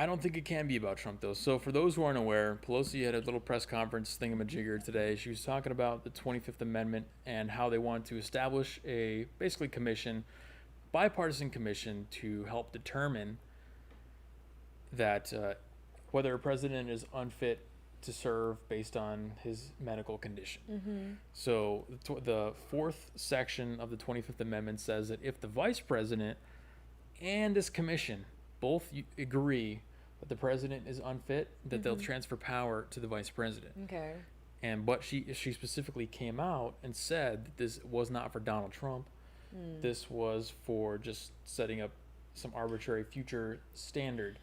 I don't think it can be about Trump, though. So, for those who aren't aware, Pelosi had a little press conference thingamajigger today. She was talking about the 25th Amendment and how they want to establish a, basically, commission, bipartisan commission, to help determine that... whether a president is unfit to serve based on his medical condition. So the fourth section of the 25th Amendment says that if the vice president and this commission both agree that the president is unfit, that they'll transfer power to the vice president. Okay. But she specifically came out and said that this was not for Donald Trump. This was for just setting up some arbitrary future standard.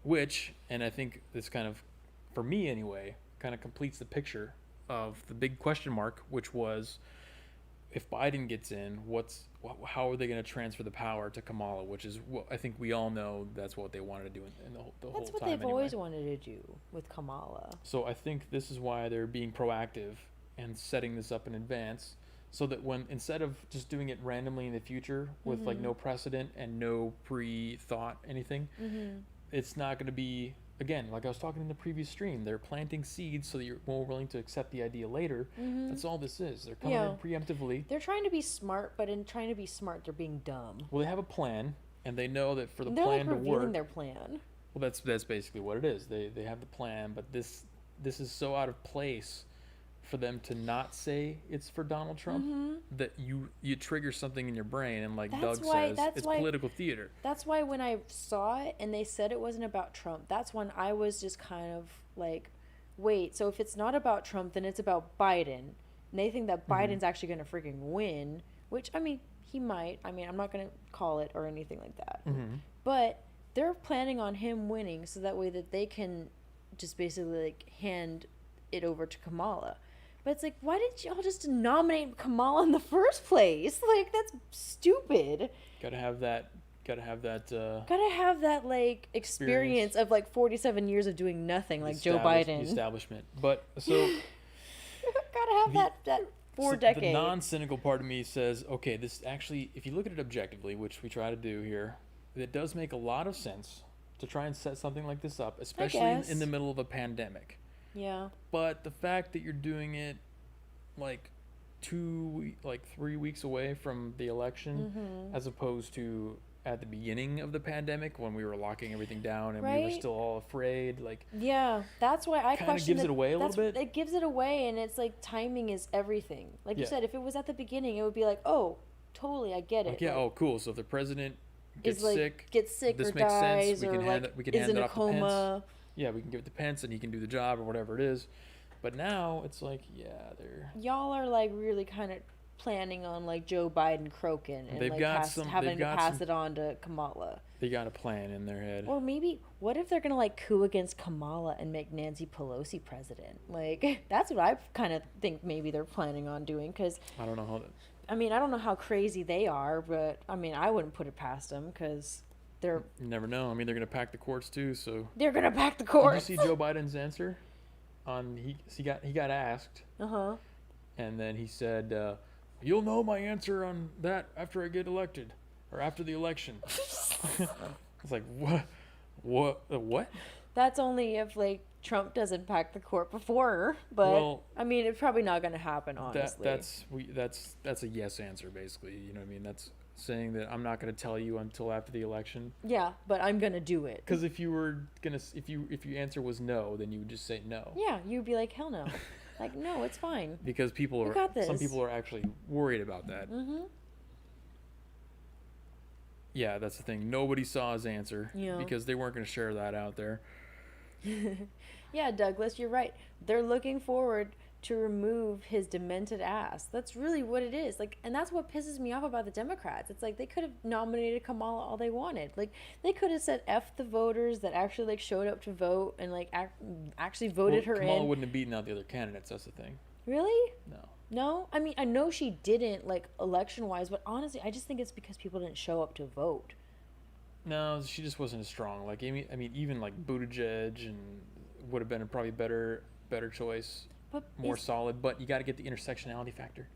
Which, and I think this kind of, for me anyway, kind of completes the picture of the big question mark, which was, if Biden gets in, how are they going to transfer the power to Kamala? Which is what I think we all know that's what they wanted to do in the whole time. That's what they've always wanted to do with Kamala. So I think this is why they're being proactive and setting this up in advance, so that when instead of just doing it randomly in the future with like no precedent and no pre-thought anything, it's not going to be. Again, like I was talking in the previous stream, they're planting seeds so that you're more willing to accept the idea later. That's all this is. They're coming in preemptively. They're trying to be smart, but in trying to be smart, they're being dumb. Well, they have a plan, and they know that for the they're plan like to revealing work. their plan. Well, that's basically what it is. They have the plan, but this is so out of place for them to not say it's for Donald Trump that you trigger something in your brain, and like Doug says, it's political theater. That's why when I saw it and they said it wasn't about Trump, that's when I was just kind of like, wait, so if it's not about Trump, then it's about Biden. And they think that Biden's actually going to freaking win, which, I mean, he might. I mean, I'm not going to call it or anything like that. But they're planning on him winning so that way that they can just basically like hand it over to Kamala. But it's like, why didn't y'all just nominate Kamala in the first place? Like, that's stupid. Gotta have that like experience of like 47 years of doing nothing, like Joe Biden. The establishment. But so gotta have that 4 decades. The non-cynical part of me says, okay, this actually, if you look at it objectively, which we try to do here, it does make a lot of sense to try and set something like this up, especially in the middle of a pandemic. Yeah. But the fact that you're doing it like 3 weeks away from the election, as opposed to at the beginning of the pandemic when we were locking everything down and we were still all afraid, like, yeah, that's why I question gives it away a little bit. It gives it away, and it's like timing is everything. Like you said, if it was at the beginning, it would be like, oh, totally, I get it. Like, yeah, like, oh, cool. So if the president gets sick this or makes dies, sense, we or can like we can is hand in it a off to coma. Pence. Yeah, we can give it to Pence and he can do the job or whatever it is. But now it's like, y'all are like really kind of planning on like Joe Biden croaking and having to pass it on to Kamala. They got a plan in their head. Or maybe, what if they're gonna like coup against Kamala and make Nancy Pelosi president? Like, that's what I kind of think maybe they're planning on doing. Because I don't know how that. I mean, I don't know how crazy they are, but I mean, I wouldn't put it past them because they're. You never know. I mean, they're gonna pack the courts too, so. They're gonna pack the courts. Did you see Joe Biden's answer? He got asked. And then he said, "You'll know my answer on that after I get elected, or after the election." It's like, what? That's only if like Trump doesn't pack the court before, but I mean, it's probably not going to happen. Honestly, that's a yes answer basically. You know what I mean? That's saying that I'm not going to tell you until after the election. Yeah, but I'm going to do it. Because if your answer was no, then you would just say no. Yeah, you'd be like, hell no. Like, no, it's fine. Because some people are actually worried about that. Yeah, that's the thing. Nobody saw his answer because they weren't going to share that out there. Yeah, Douglas, you're right. They're looking forward to remove his demented ass. That's really what it is. Like, and that's what pisses me off about the Democrats. It's like they could have nominated Kamala all they wanted. Like, they could have said F the voters that actually like showed up to vote and like actually voted her Kamala in. Wouldn't have beaten out the other candidates. That's the thing. Really? No. I mean, I know she didn't like election wise, but honestly, I just think it's because people didn't show up to vote. No, she just wasn't as strong. Like, I mean, even like Buttigieg and would have been a probably better choice. More solid, but you got to get the intersectionality factor.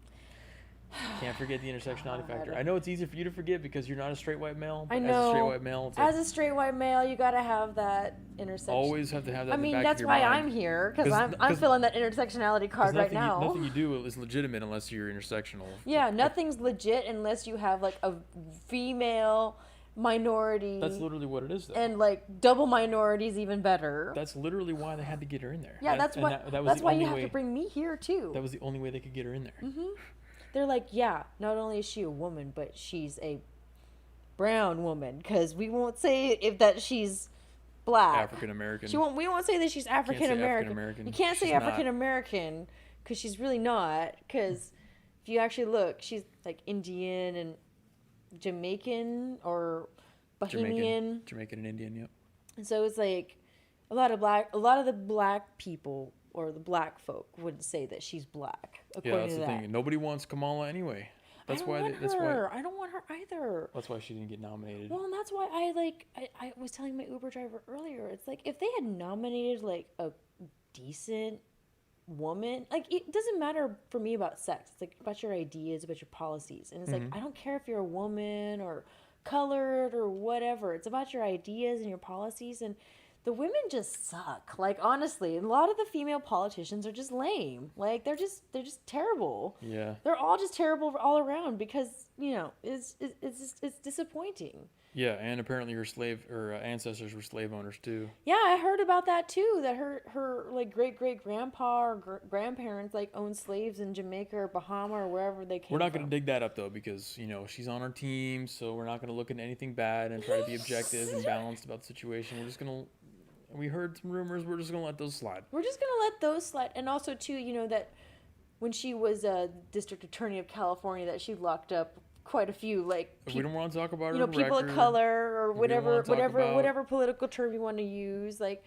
Can't forget the intersectionality factor. I know it's easier for you to forget because you're not a straight white male. But I know. As a straight white male, it's as a straight white male, you got to have that intersection. Always have to have that. I mean, that's why I'm here because I'm filling that intersectionality card right now. Nothing you do is legitimate unless you're intersectional. Yeah, nothing's legit unless you have like a female minority. That's literally what it is, though. And like double minorities, even better. That's literally why they had to get her in there. Yeah, that's why you have to bring me here too. That was the only way they could get her in there. They're like, yeah, not only is she a woman, but she's a brown woman because we won't say that she's black. African American. We won't say that she's African American. You can't say African American because she's really not. Because if you actually look, she's like Indian and Jamaican or Bahamian. Jamaican and Indian, yep. And so it's like a lot of the black people or the black folk would say that she's black. Yeah, that's the thing. Nobody wants Kamala anyway. That's why. That's why I don't want her either. That's why she didn't get nominated. Well, and that's why I was telling my Uber driver earlier. It's like if they had nominated like a decent woman, like it doesn't matter for me about sex. It's like about your ideas, about your policies, and it's like I don't care if you're a woman or colored or whatever. It's about your ideas and your policies, and the women just suck. Like honestly, a lot of the female politicians are just lame. Like they're just terrible. Yeah. They're all just terrible all around because, you know, it's disappointing. Yeah, and apparently her ancestors were slave owners too. Yeah, I heard about that too. That her like great grandpa or grandparents like owned slaves in Jamaica or Bahama or wherever they came from. We're not going to dig that up though because, you know, she's on our team, so we're not going to look into anything bad and try to be objective and balanced about the situation. We're just going to We heard some rumors. We're just going to let those slide. We're just going to let those slide. And also, too, you know, that when she was a district attorney of California, that she locked up quite a few, like... We don't want to talk about her people of color or whatever political term you want to use. Like,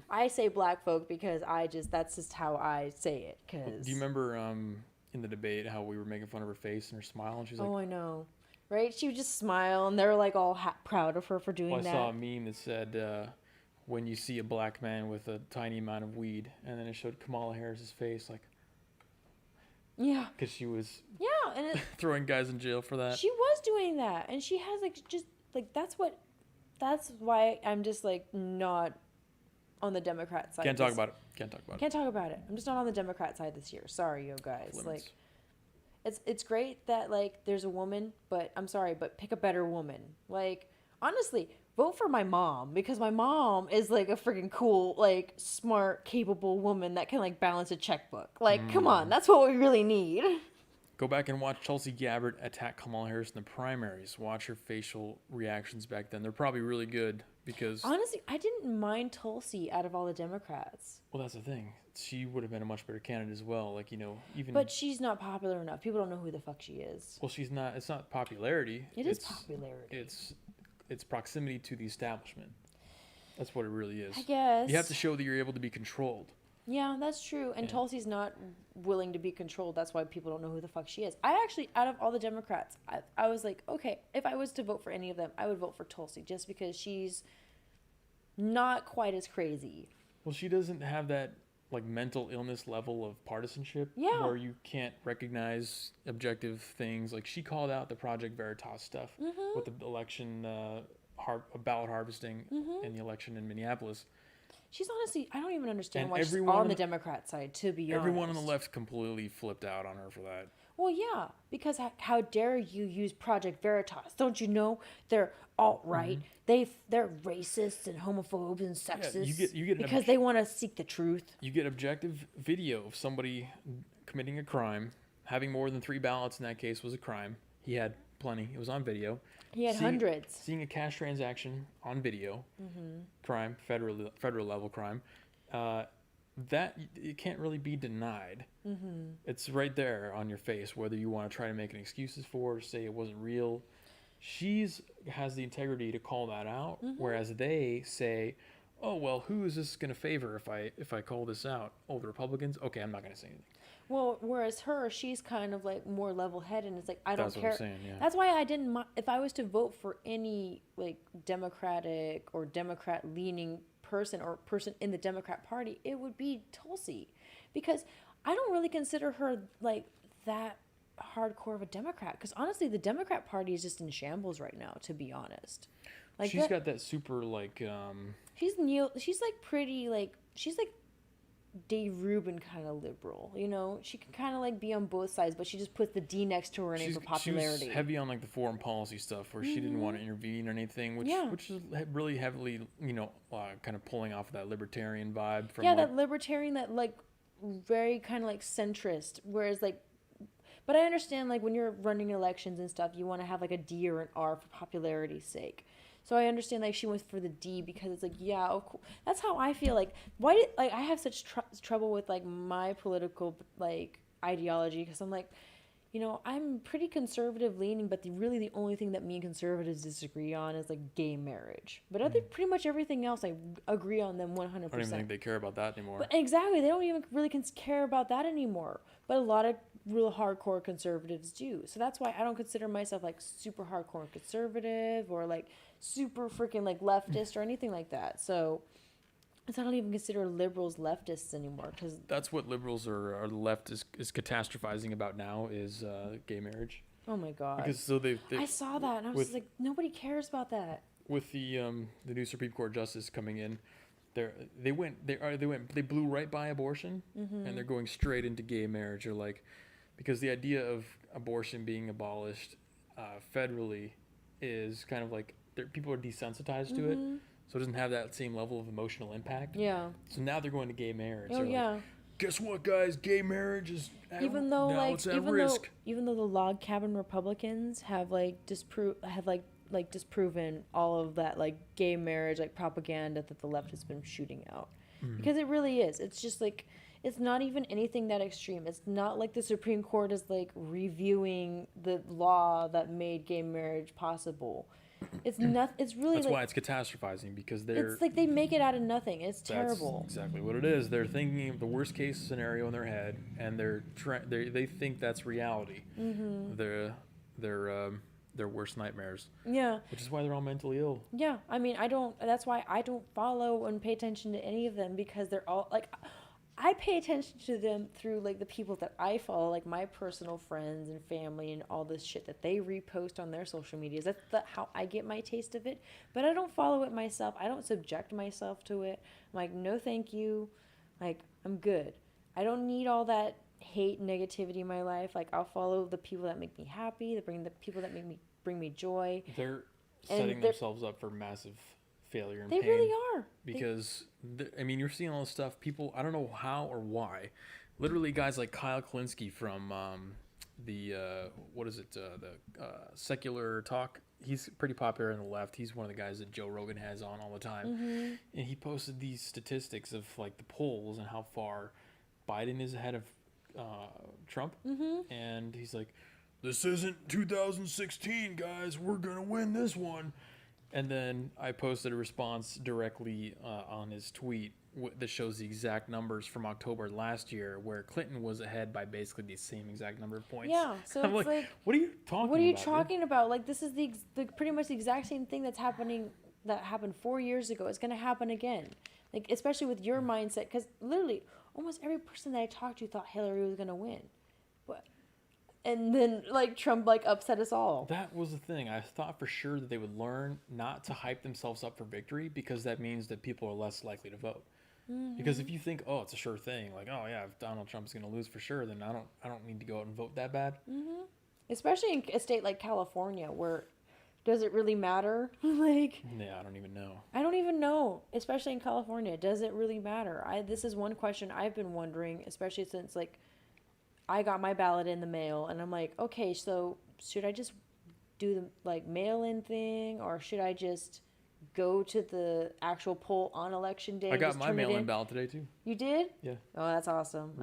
I say black folk because that's just how I say it. Cause... Do you remember in the debate how we were making fun of her face and her smile? And she's like... Oh, I know. Right? She would just smile, and they were, like, all proud of her for doing that. I saw a meme that said... when you see a black man with a tiny amount of weed, and then it showed Kamala Harris's face, like, yeah, because she was and throwing guys in jail for that. She was doing that, and she has that's why I'm just like not on the Democrat side. Can't talk about it. I'm just not on the Democrat side this year. Sorry, you guys. Limits. Like, it's great that like there's a woman, but I'm sorry, but pick a better woman. Like, honestly. Vote for my mom because my mom is like a freaking cool, like smart, capable woman that can like balance a checkbook. Like, come on, that's what we really need. Go back and watch Tulsi Gabbard attack Kamala Harris in the primaries. Watch her facial reactions back then. They're probably really good because... Honestly, I didn't mind Tulsi out of all the Democrats. Well, that's the thing. She would have been a much better candidate as well. Like, you know, even... But she's not popular enough. People don't know who the fuck she is. Well, she's not... It's not popularity. It's popularity. It's proximity to the establishment. That's what it really is. I guess. You have to show that you're able to be controlled. Yeah, that's true. And Tulsi's not willing to be controlled. That's why people don't know who the fuck she is. I actually, out of all the Democrats, I was like, okay, if I was to vote for any of them, I would vote for Tulsi just because she's not quite as crazy. Well, she doesn't have that like mental illness level of partisanship where you can't recognize objective things. Like she called out the Project Veritas stuff with the election ballot harvesting in the election in Minneapolis. She's honestly, I don't even understand why she's on the Democrat side, to be honest. Everyone on the left completely flipped out on her for that. Well, yeah, because how dare you use Project Veritas? Don't you know they're alt-right? They're racists and homophobes and sexist you get because they want to seek the truth. You get objective video of somebody committing a crime. Having more than 3 ballots in that case was a crime. He had plenty. It was on video. He had hundreds. Seeing a cash transaction on video, crime, federal level crime, that it can't really be denied. It's right there on your face, whether you want to try to make an excuses for it or say it wasn't real. Has the integrity to call that out, whereas they say, oh, well, who is this going to favor if I call this out? Oh, the Republicans? Okay, I'm not going to say anything. Well, whereas she's kind of like more level-headed, and it's like, I don't care. That's what I'm saying, yeah. That's why I didn't mind. If I was to vote for any like Democratic or Democrat-leaning person or person in the Democrat Party, it would be Tulsi. Because I don't really consider her like that hardcore of a Democrat. Because honestly, the Democrat Party is just in shambles right now, to be honest. Like she's got that super like... She's like pretty like... She's like Dave Rubin kind of liberal, you know? She can kind of like be on both sides, but she just puts the D next to her name for popularity. She was heavy on like the foreign policy stuff where she didn't want to intervene or anything, which is really heavily, you know, kind of pulling off of that libertarian vibe. From that libertarian, that like very kind of like centrist, whereas like, but I understand like when you're running elections and stuff, you want to have like a D or an R for popularity's sake. So I understand like she went for the D because it's like, yeah, of course. That's how I feel. Like, why did I have such trouble with like my political like ideology? Because I'm like, I'm pretty conservative leaning, but really the only thing that me and conservatives disagree on is like gay marriage. But pretty much everything else, I agree on them 100%. I don't even think they care about that anymore. But exactly, they don't even really care about that anymore. But a lot of real hardcore conservatives do. So that's why I don't consider myself like super hardcore conservative or like super freaking like leftist or anything like that. So I don't even consider liberals leftists anymore, because that's what liberals or the left is catastrophizing about now is gay marriage. Oh my god! Because so they I saw that and I was just like, nobody cares about that. With the new Supreme Court justice coming in, they blew right by abortion, and they're going straight into gay marriage. Or like, because the idea of abortion being abolished federally is kind of like people are desensitized to it. So it doesn't have that same level of emotional impact. Yeah. So now they're going to gay marriage. Oh, yeah. Like, guess what, guys? Gay marriage is even though the log cabin Republicans have disproven all of that like gay marriage like propaganda that the left has been shooting out. Because it really is. It's just like, it's not even anything that extreme. It's not like the Supreme Court is like reviewing the law that made gay marriage possible. It's not. It's really. That's why it's catastrophizing, because it's like they make it out of nothing. It's terrible. That's exactly what it is. They're thinking of the worst case scenario in their head, and they think that's reality. Their worst nightmares. Yeah. Which is why they're all mentally ill. Yeah, I mean, that's why I don't follow and pay attention to any of them, because they're all like, I pay attention to them through like the people that I follow, like my personal friends and family and all this shit that they repost on their social medias. That's how I get my taste of it. But I don't follow it myself. I don't subject myself to it. I'm like, no, thank you. Like, I'm good. I don't need all that hate, negativity in my life. Like, I'll follow the people that make me happy, the people that bring me joy. They're setting themselves up for massive failure and pain. They really are. Because, you're seeing all this stuff. People, I don't know how or why. Literally, guys like Kyle Kalinske from the Secular Talk. He's pretty popular on the left. He's one of the guys that Joe Rogan has on all the time. And he posted these statistics of like the polls and how far Biden is ahead of Trump. And he's like, this isn't 2016, guys. We're going to win this one. And then I posted a response directly on his tweet that shows the exact numbers from October last year, where Clinton was ahead by basically the same exact number of points. Yeah, so I'm it's like, what are you talking about? What are you talking about? Like, this is the pretty much the exact same thing that happened 4 years ago. It's going to happen again. Like, especially with your mindset, because literally almost every person that I talked to thought Hillary was going to win. And then, like, Trump, like, upset us all. That was the thing. I thought for sure that they would learn not to hype themselves up for victory, because that means that people are less likely to vote. Because if you think, oh, it's a sure thing, like, oh, yeah, if Donald Trump's going to lose for sure, then I don't need to go out and vote that bad. Especially in a state like California, where does it really matter? Like, yeah, I don't even know. I don't even know. Especially in California, does it really matter? This is one question I've been wondering, especially since, like, I got my ballot in the mail, and I'm like, okay, so should I just do the, like, mail-in thing, or should I just go to the actual poll on election day? I got my mail-in ballot today too. You did? Yeah. Oh, that's awesome.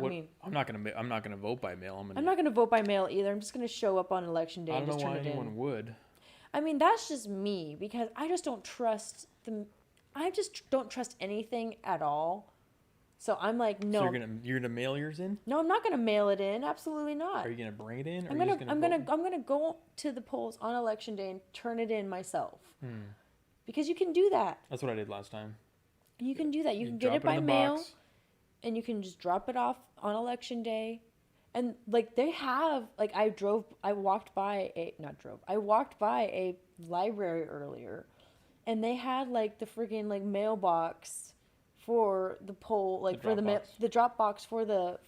I'm not gonna vote by mail. I'm not gonna vote by mail either. I'm just gonna show up on election day and just turn it in. I don't know why anyone would. I mean, that's just me, because I just don't trust anything at all. So I'm like, no. So you're gonna mail yours in? No, I'm not gonna mail it in. Absolutely not. Are you gonna bring it in? I'm gonna go to the polls on election day and turn it in myself. Because you can do that. That's what I did last time. You can do that. You can get it by mail, and you can just drop it off on election day. And like they have, like I walked by a library earlier, and they had like the friggin' like mailbox for the poll, like the drop box for the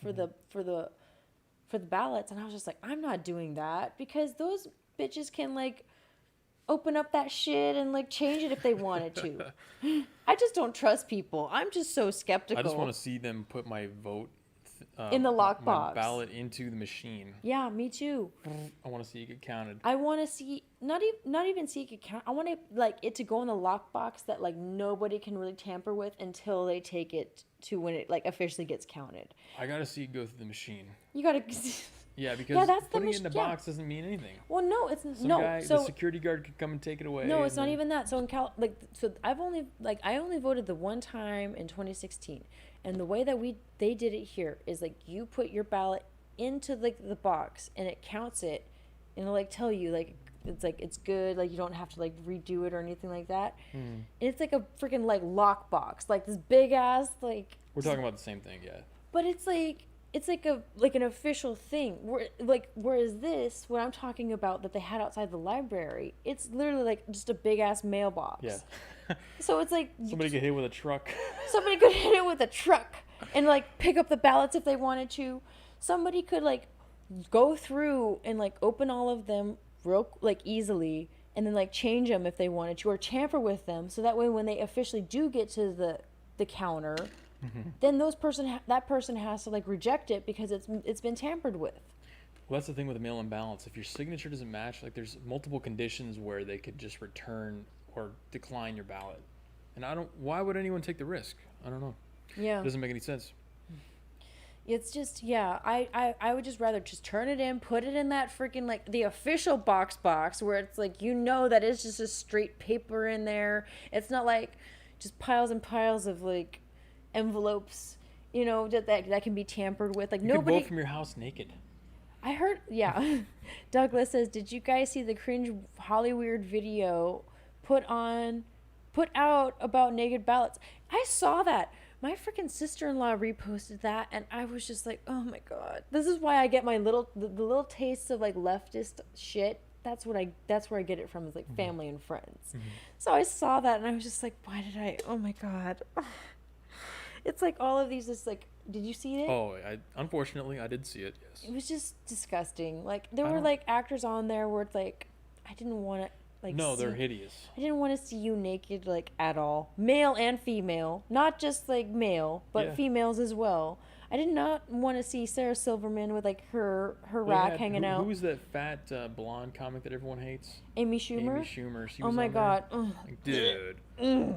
ballots, and I was just like, I'm not doing that, because those bitches can like open up that shit and like change it if they wanted to. I just don't trust people. I'm just so skeptical. I just want to see them put my vote in the lockbox, my ballot into the machine. Yeah, me too. I want to see it get counted. I want to see not even see it get counted. I want it to go in the lockbox that like nobody can really tamper with until they take it to when it like officially gets counted. I gotta see it go through the machine. You gotta. Yeah, because Yeah, that's putting it in the box doesn't mean anything. Well, no, it's Some no. guy, So the security guard could come and take it away. no, it's not even that. So in I only voted the one time in 2016, and the way that they did it here is like you put your ballot into like the box and it counts it, and it'll like tell you like it's good, like you don't have to like redo it or anything like that. And it's like a freaking like lock box, like this big ass like. We're talking about the same thing, yeah. But it's like an official thing. Whereas this, what I'm talking about that they had outside the library, it's literally like just a big ass mailbox. Yeah. So it's like somebody could hit it with a truck. Somebody could hit it with a truck and like pick up the ballots if they wanted to. Somebody could like go through and like open all of them real like easily and then like change them if they wanted to or tamper with them so that way when they officially do get to the counter. Then that person has to like reject it because it's been tampered with. Well, that's the thing with the mail-in ballots. If your signature doesn't match, like there's multiple conditions where they could just return or decline your ballot. And why would anyone take the risk? I don't know. Yeah. It doesn't make any sense. It's just, yeah, I would just rather just turn it in, put it in that freaking, like, the official box where it's, like, you know that it's just a straight paper in there. It's not, like, just piles and piles of, like, envelopes, you know, that can be tampered with. Like, you nobody... could vote from your house naked. I heard, yeah. Douglas says, did you guys see the cringe Hollywood video put out about naked ballots? I saw that. My freaking sister-in-law reposted that, and I was just like, oh my god. This is why I get my the little tastes of like leftist shit. That's where I get it from, is like family and friends. So I saw that and I was just like, why did I? Oh my god. It's like all of these just like, did you see it? Oh, unfortunately I did see it. Yes. It was just disgusting. Like there were like actors on there where it's like I didn't want to. Like, no, they're hideous. I didn't want to see you naked, like, at all. Male and female. Not just, like, male, but females as well. I did not want to see Sarah Silverman with, like, her rack hanging out. Who was that fat blonde comic that everyone hates? Amy Schumer? Amy Schumer. She oh, was my on God. There. Dude.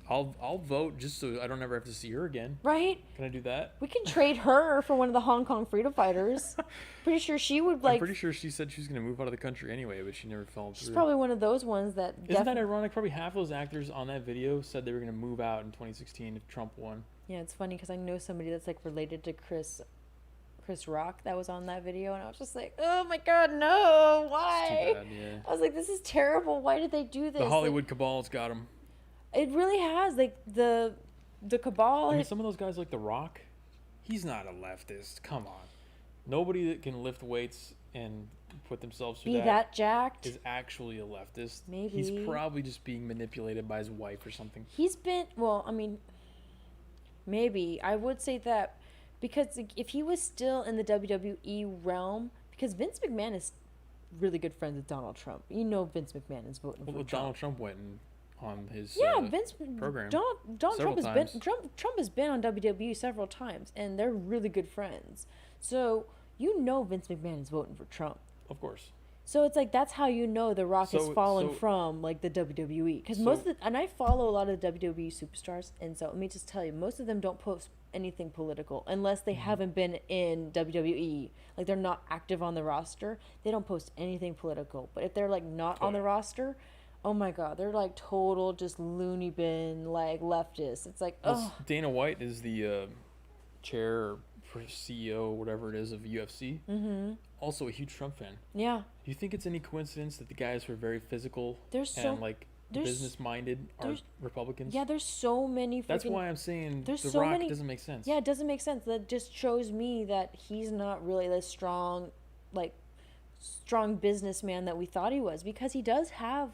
I'll vote just so I don't ever have to see her again. Right? Can I do that? We can trade her for one of the Hong Kong freedom fighters. Pretty sure she would like. I'm pretty sure she said she was going to move out of the country anyway, but she never fell through. She's probably one of those ones that. Isn't that ironic? Probably half those actors on that video said they were going to move out in 2016 if Trump won. Yeah, it's funny because I know somebody that's like related to Chris Rock that was on that video, and I was just like, oh my god, no, why? It's too bad, yeah. I was like, this is terrible. Why did they do this? The Hollywood cabal's got him. It really has, like the cabal. I mean, some of those guys like The Rock, he's not a leftist. Come on, nobody that can lift weights and put themselves through that jacked is actually a leftist. Maybe he's probably just being manipulated by his wife or something. He's been I mean, maybe I would say that because if he was still in the WWE realm, because Vince McMahon is really good friends with Donald Trump. You know, Vince McMahon is voting for Trump. Donald Trump went on his Vince program. Donald Trump has been on WWE several times, and they're really good friends. So you know Vince McMahon is voting for Trump. Of course. So it's like that's how you know The Rock has fallen from like the WWE, because and I follow a lot of the WWE superstars, and so let me just tell you, most of them don't post anything political unless they haven't been in WWE, like they're not active on the roster. They don't post anything political, but if they're like not on the roster. Oh my god, they're like total just loony bin like leftists. It's like, oh. Dana White is the chair or CEO, whatever it is, of UFC. Also a huge Trump fan. Yeah. Do you think it's any coincidence that the guys who are very physical and like business minded are Republicans? Yeah, there's so many. That's why I'm saying The Rock doesn't make sense. Yeah, it doesn't make sense. That just shows me that he's not really the strong businessman that we thought he was, because he does have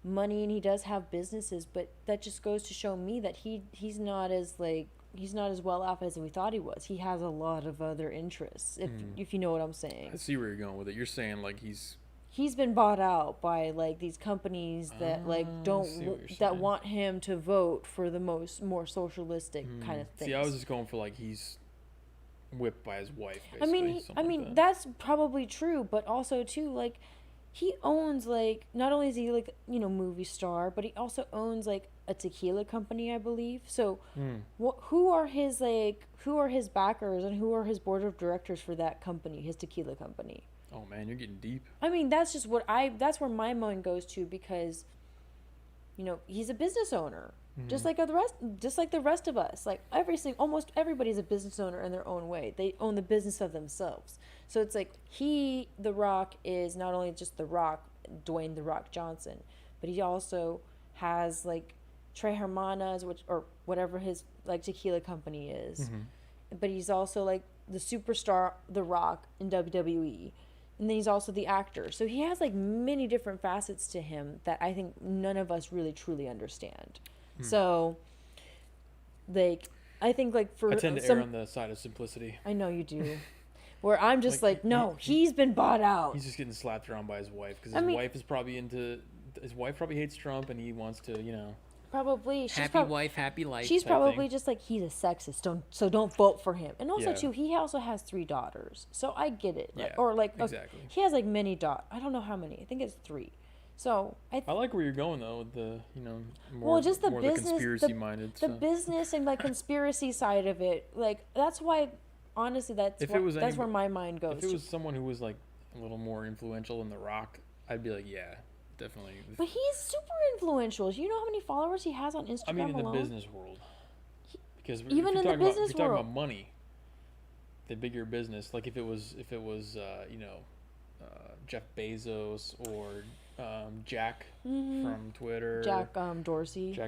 money and he does have businesses, but that just goes to show me that he's not as well off as we thought he was. He has a lot of other interests, if you know what I'm saying. I see where you're going with it. You're saying like he's been bought out by like these companies that want him to vote for the more socialistic kind of things. See, I was just going for like he's whipped by his wife, basically. I mean, that's probably true, but also too, like, he owns like, not only is he like, movie star, but he also owns like a tequila company, I believe. So who are his backers and who are his board of directors for that company, his tequila company? Oh man, you're getting deep. I mean, that's where my mind goes to, because he's a business owner, just like the rest of us. Like almost everybody's a business owner in their own way. They own the business of themselves. So it's like The Rock is not only just The Rock, Dwayne The Rock Johnson, but he also has like Trey Hermanas, or whatever his like tequila company is. But he's also like the superstar The Rock in WWE. And then he's also the actor. So he has like many different facets to him that I think none of us really truly understand. So like, I think like I tend to err on the side of simplicity. I know you do. Where I'm just like no, he's been bought out. He's just getting slapped around by his wife, because his wife probably hates Trump, and he wants to, Probably. Happy wife, happy life. She's probably just like, he's a sexist. Don't vote for him. And also too, he also has 3 daughters. So I get it. Exactly. He has like many daughters. I don't know how many. I think it's 3. So I like where you're going though, with the more just the more business, the conspiracy minded. The business and like conspiracy side of it. Like that's why, honestly, that's where my mind goes. If it was someone who was like a little more influential in The Rock, I'd be like, yeah. Definitely. But he's super influential. Do you know how many followers he has on Instagram alone? I mean, in the business world. Because even in the business world, if you're talking about money, the bigger business, like if it was Jeff Bezos or Jack from Twitter, Jack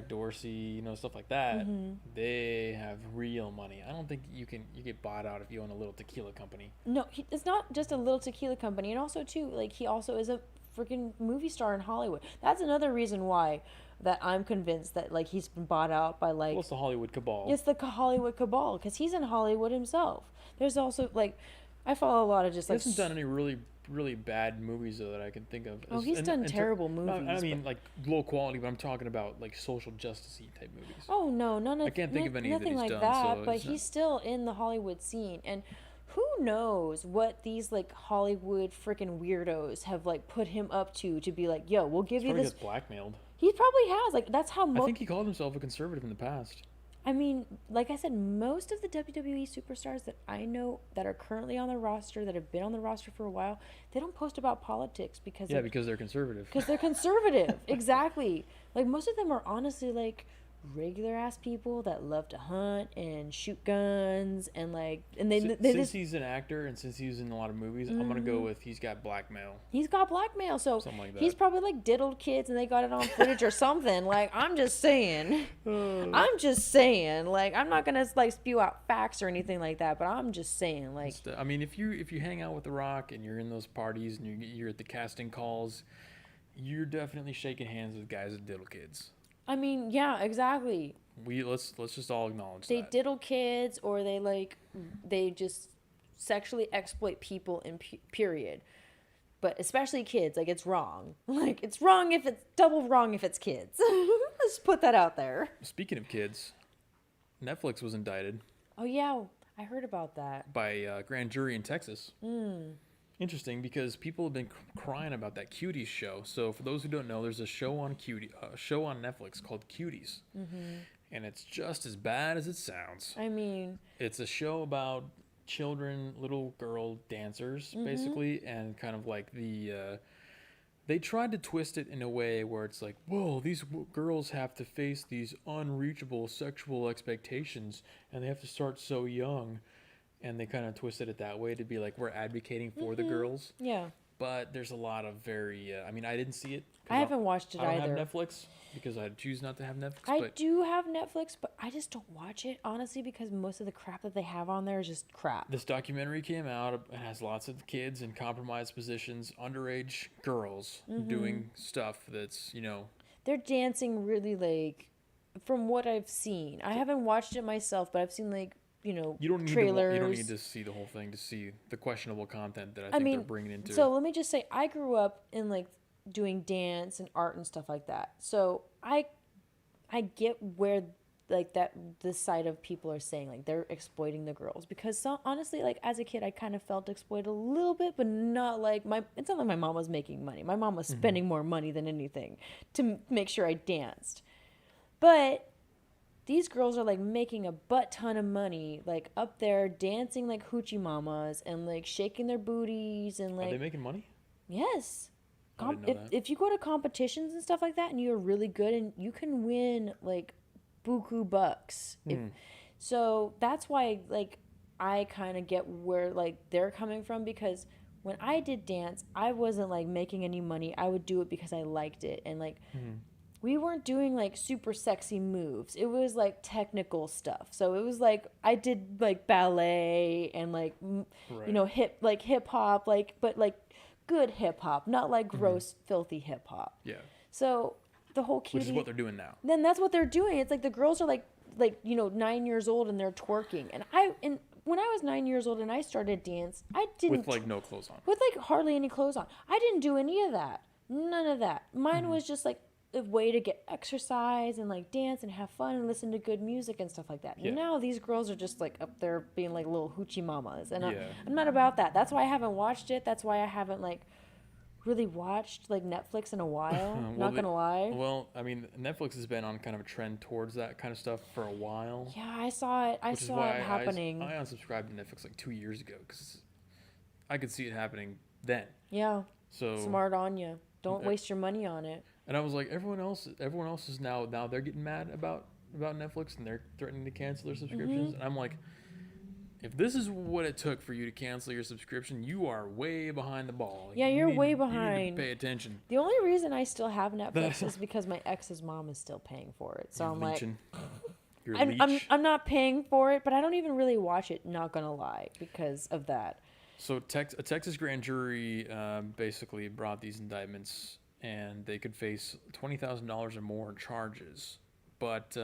Dorsey, stuff like that, they have real money. I don't think you get bought out if you own a little tequila company. No, it's not just a little tequila company, and also too, like he also is a freaking movie star in Hollywood. That's another reason why that I'm convinced that like he's been bought out by like. Well, it's the Hollywood Cabal. It's the Hollywood Cabal, because he's in Hollywood himself. There's also like, I follow a lot of just like. He hasn't done any really bad movies though that I can think of. Oh, he's done terrible movies. I mean, like low quality, but I'm talking about like social justice-y type movies. Oh no, none of. I can't think of any nothing that he's like done. that. So but he's still in the Hollywood scene, and who knows what these like Hollywood freaking weirdos have like put him up to be like, yo, we'll give you this. Gets blackmailed. He probably has. Like that's how. I think he called himself a conservative in the past. I mean, like I said, most of the WWE superstars that I know that are currently on the roster, that have been on the roster for a while, they don't post about politics because they're conservative. Because they're conservative, exactly. Like most of them are honestly like regular ass people that love to hunt and shoot guns and like since he's an actor and since he's in a lot of movies, I'm gonna go with he's got blackmail. He's got blackmail, so something like that. He's probably like diddled kids and they got it on footage or something. Like I'm just saying, like I'm not gonna like spew out facts or anything like that, but I'm just saying, like I mean, if you hang out with The Rock and you're in those parties and you're at the casting calls, you're definitely shaking hands with guys that diddle kids. I mean, yeah, exactly. Let's just all acknowledge they that. Diddle kids, or they just sexually exploit people in period. But especially kids, like it's wrong. Like it's wrong if it's double wrong if it's kids. Let's put that out there. Speaking of kids, Netflix was indicted. Oh yeah, I heard about that. By a grand jury in Texas. Interesting, because people have been crying about that Cuties show. So for those who don't know, there's a show on Netflix called Cuties, and it's just as bad as it sounds. I mean, it's a show about children, little girl dancers, basically, and kind of like they tried to twist it in a way where it's like, whoa, these girls have to face these unreachable sexual expectations, and they have to start so young. And they kind of twisted it that way to be like, we're advocating for the girls. Yeah. But there's a lot of very, I mean, I didn't see it. I haven't watched it either. I don't have Netflix because I choose not to have Netflix. I do have Netflix, but I just don't watch it, honestly, because most of the crap that they have on there is just crap. This documentary came out. It has lots of kids in compromised positions, underage girls doing stuff that's, They're dancing really, like, from what I've seen. I haven't watched it myself, but I've seen, like, trailers. You don't need to see the whole thing to see the questionable content that I think they're bringing into. So let me just say, I grew up in like doing dance and art and stuff like that. So I get where like that this side of people are saying like they're exploiting the girls, because honestly, like as a kid I kind of felt exploited a little bit, but not like it's not like my mom was making money. My mom was spending more money than anything to make sure I danced. But these girls are like making a butt ton of money, like up there dancing like hoochie mamas and like shaking their booties and like. Are they making money? Yes. I didn't know that. If you go to competitions and stuff like that and you're really good and you can win like buku bucks. So that's why like I kind of get where like they're coming from, because when I did dance, I wasn't like making any money. I would do it because I liked it, and like we weren't doing like super sexy moves. It was like technical stuff. So it was like I did like ballet and like you know hip hop, like but like good hip hop, not like gross filthy hip hop. Yeah. So the whole cutie, which is what they're doing now. Then that's what they're doing. It's like the girls are like you know 9 years old and they're twerking. And when I was 9 years old and I started dance, I didn't with like no clothes on. With like hardly any clothes on. I didn't do any of that. None of that. Mine was just like a way to get exercise and like dance and have fun and listen to good music and stuff like that. Yeah. Now these girls are just like up there being like little hoochie mamas, and I'm not about that. That's why I haven't watched it. That's why I haven't like really watched like Netflix in a while. Not gonna lie. Well, I mean, Netflix has been on kind of a trend towards that kind of stuff for a while. Yeah, I saw it. I saw it happening. I unsubscribed to Netflix like 2 years ago because I could see it happening then. Yeah. So smart on you. Don't waste your money on it. And I was like, everyone else is now they're getting mad about Netflix and they're threatening to cancel their subscriptions. And I'm like, if this is what it took for you to cancel your subscription, you are way behind the ball. Like, yeah, you're way behind. You need to pay attention. The only reason I still have Netflix is because my ex's mom is still paying for it. So I'm like, I'm not paying for it, but I don't even really watch it, not gonna lie, because of that. So a Texas grand jury basically brought these indictments, and they could face $20,000 or more in charges, but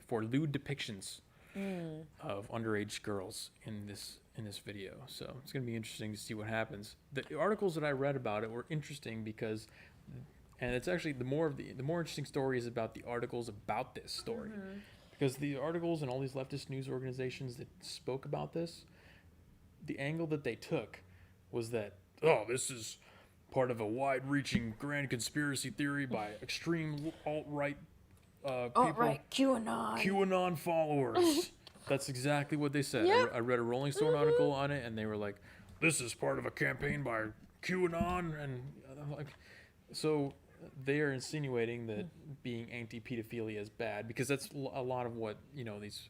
for lewd depictions of underage girls in this video. So it's going to be interesting to see what happens. The articles that I read about it were interesting because, and it's actually the more interesting story is about the articles about this story, because the articles and all these leftist news organizations that spoke about this, the angle that they took was that, oh, this is part of a wide-reaching grand conspiracy theory by extreme alt-right people. Alt-right QAnon followers. That's exactly what they said. Yep. I read a Rolling Stone article on it, and they were like, this is part of a campaign by QAnon. And I'm like, so they are insinuating that being anti-pedophilia is bad, because that's a lot of what, you know, these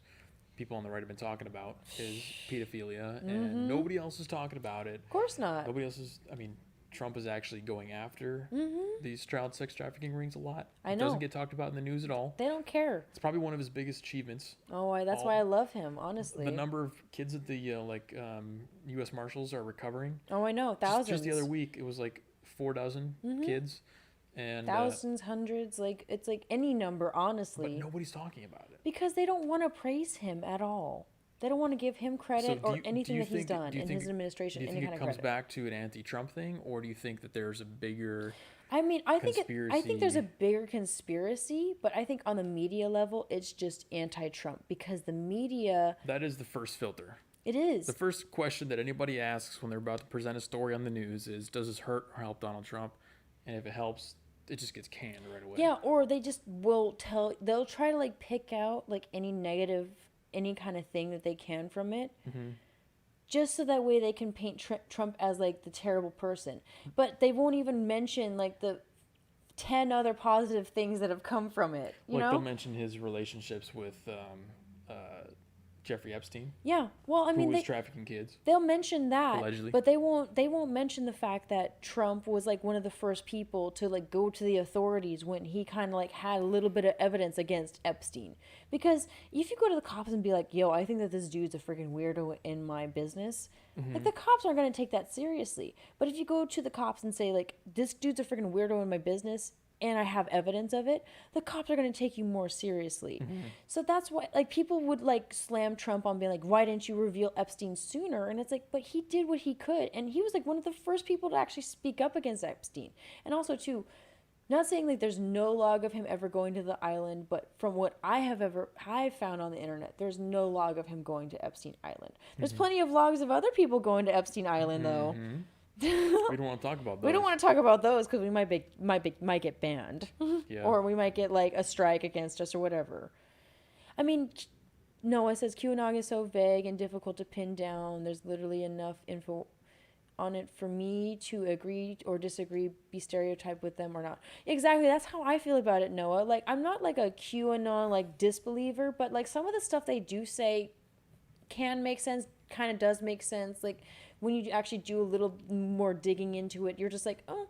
people on the right have been talking about is pedophilia, and nobody else is talking about it. Of course not. Nobody else is. I mean, Trump is actually going after these child sex trafficking rings a lot. I know. It doesn't get talked about in the news at all. They don't care. It's probably one of his biggest achievements. Oh, that's why I love him, honestly. The number of kids at the U.S. Marshals are recovering. Oh, I know, thousands. Just the other week, it was like 4 dozen kids. And thousands, hundreds, like it's like any number, honestly. But nobody's talking about it. Because they don't want to praise him at all. They don't want to give him credit or anything that he's done in his administration. Do you think it comes back to an anti-Trump thing, or do you think that there's a bigger I think there's a bigger conspiracy, but I think on the media level, it's just anti-Trump, because the media... That is the first filter. It is. The first question that anybody asks when they're about to present a story on the news is, does this hurt or help Donald Trump? And if it helps, it just gets canned right away. Yeah, or they just they'll try to like pick out like any negative, any kind of thing that they can from it, just so that way they can paint Trump as like the terrible person. But they won't even mention like the 10 other positive things that have come from it. You know? They'll mention his relationships with Jeffrey Epstein. Yeah, well, I mean, who was trafficking kids. They'll mention that, allegedly, but they won't mention the fact that Trump was like one of the first people to like go to the authorities when he kind of like had a little bit of evidence against Epstein. Because if you go to the cops and be like, "Yo, I think that this dude's a freaking weirdo in my business," like the cops aren't gonna take that seriously. But if you go to the cops and say like, "This dude's a freaking weirdo in my business," and I have evidence of it, the cops are going to take you more seriously. So that's why, like, people would, like, slam Trump on being like, why didn't you reveal Epstein sooner? And it's like, but he did what he could. And he was, like, one of the first people to actually speak up against Epstein. And also, too, Not saying like there's no log of him ever going to the island, but from what I found on the internet, there's no log of him going to Epstein Island. There's plenty of logs of other people going to Epstein Island though. We don't want to talk about those. We don't want to talk about those because we might get banned, Yeah. or we might get like a strike against us or whatever. I mean, Noah says QAnon is so vague and difficult to pin down. There's literally enough info on it for me to agree or disagree, be stereotyped with them or not. Exactly, that's how I feel about it, Noah. Like, I'm not like a QAnon like disbeliever, but like some of the stuff they do say can make sense, kind of does make sense. Like when you actually do a little more digging into it, you're just like, oh,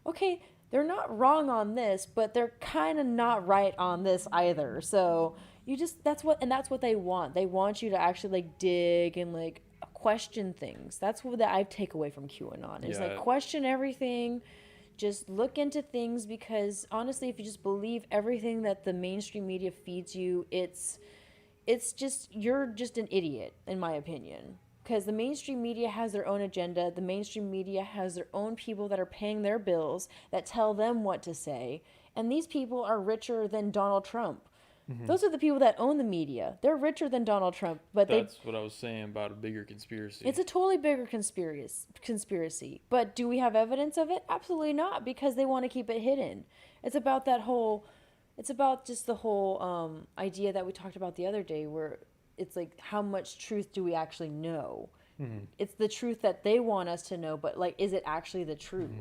okay, they're not wrong on this, but they're kind of not right on this either. So you just, that's what they want. They want you to actually like dig and like question things. That's what I take away from QAnon. It's like question everything, just look into things, because honestly, if you just believe everything that the mainstream media feeds you, it's just, you're just an idiot in my opinion. Because the mainstream media has their own agenda. The mainstream media has their own people that are paying their bills that tell them what to say. And these people are richer than Donald Trump. Those are the people that own the media. They're richer than Donald Trump, but that's what I was saying about a bigger conspiracy. It's a totally bigger conspiracy. But do we have evidence of it? Absolutely not, because they want to keep it hidden. It's about just the whole idea that we talked about the other day, where it's like, how much truth do we actually know? It's the truth that they want us to know, but like, is it actually the truth?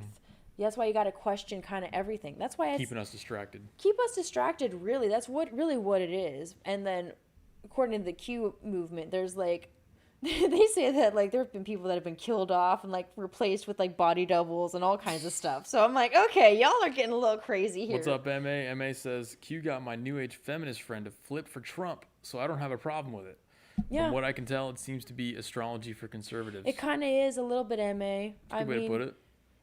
That's why you got to question kind of everything. That's why it's keeping us distracted. Keep us distracted, really. That's what it is. And then, according to the Q movement, there's like, they say that like there have been people that have been killed off and like replaced with like body doubles and all kinds of stuff. So I'm like, okay, y'all are getting a little crazy here. What's up, MA? MA says Q got my new age feminist friend to flip for Trump, so I don't have a problem with it. Yeah. From what I can tell, it seems to be astrology for conservatives. It kind of is a little bit, MA. Good way to put it.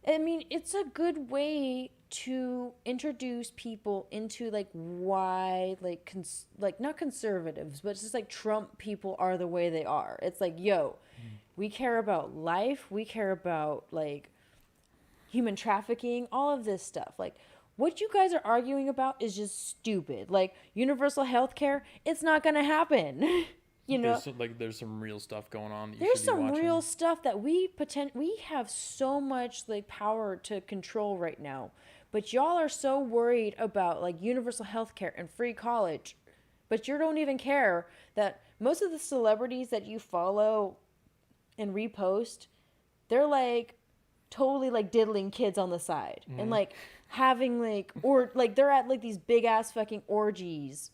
I mean, it's a good way to introduce people into like why like not conservatives, but it's just like Trump people are the way they are. It's like, yo, we care about life, we care about like human trafficking, all of this stuff. Like what you guys are arguing about is just stupid. Like universal health care, it's not gonna happen. You know, there's some real stuff going on. There's some real stuff that we have so much like power to control right now, but y'all are so worried about like universal health care and free college, but you don't even care that most of the celebrities that you follow and repost, they're like totally like diddling kids on the side and like having like, or like they're at like these big ass fucking orgies,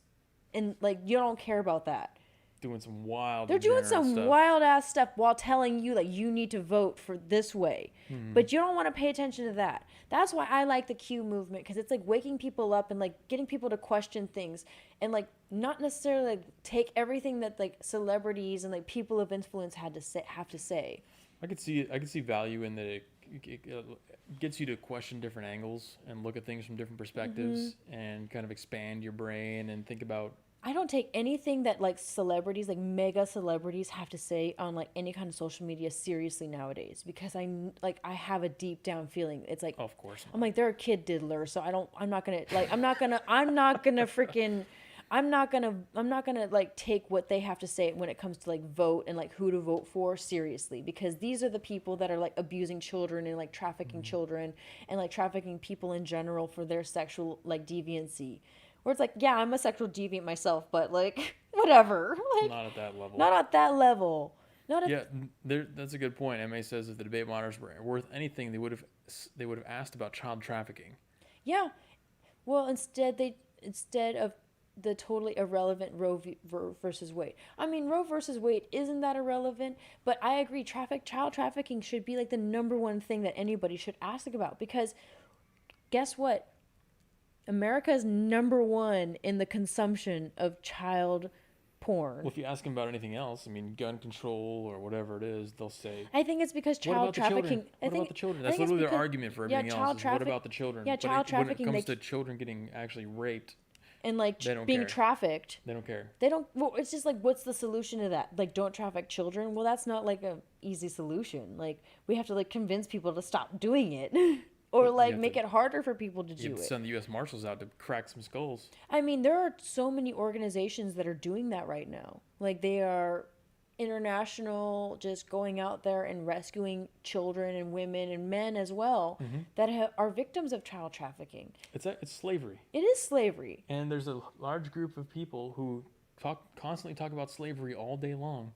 and like you don't care about that. Doing some wild ass stuff while telling you like you need to vote for this way, but you don't want to pay attention to that. That's why I like the Q movement, because it's like waking people up and like getting people to question things and like not necessarily like take everything that like celebrities and like people of influence have to say. I could see value in that. It gets you to question different angles and look at things from different perspectives and kind of expand your brain and think about. I don't take anything that like celebrities, like mega celebrities, have to say on like any kind of social media seriously nowadays, because I have a deep down feeling it's like, of course not. I'm like, they're a kid diddler, so I'm not gonna like take what they have to say when it comes to like vote and like who to vote for seriously, because these are the people that are like abusing children and like trafficking children and like trafficking people in general for their sexual like deviancy. Where it's like, yeah, I'm a sexual deviant myself, but like, whatever. Like, not at that level. Not at that level. That's a good point. MA says if the debate monitors were worth anything, they would have asked about child trafficking. Yeah. Well, instead of the totally irrelevant Roe versus Wade. I mean, Roe versus Wade isn't that irrelevant, but I agree. Child trafficking should be like the number one thing that anybody should ask about, because guess what? America is number one in the consumption of child porn. Well, if you ask them about anything else, I mean, gun control or whatever it is, they'll say. I think it's because child trafficking. What about the children? That's literally their argument for everything else. What about the children? Yeah, child trafficking. When it comes to children getting actually raped and like being trafficked, they don't care. They don't. Well, it's just like, what's the solution to that? Like, don't traffic children. Well, that's not like a easy solution. Like, we have to like convince people to stop doing it. or But like make it harder for people to you do have to it. send the U.S. Marshals out to crack some skulls. I mean, there are so many organizations that are doing that right now. Like they are international, just going out there and rescuing children and women and men as well that are victims of child trafficking. It's slavery. It is slavery. And there's a large group of people who constantly talk about slavery all day long.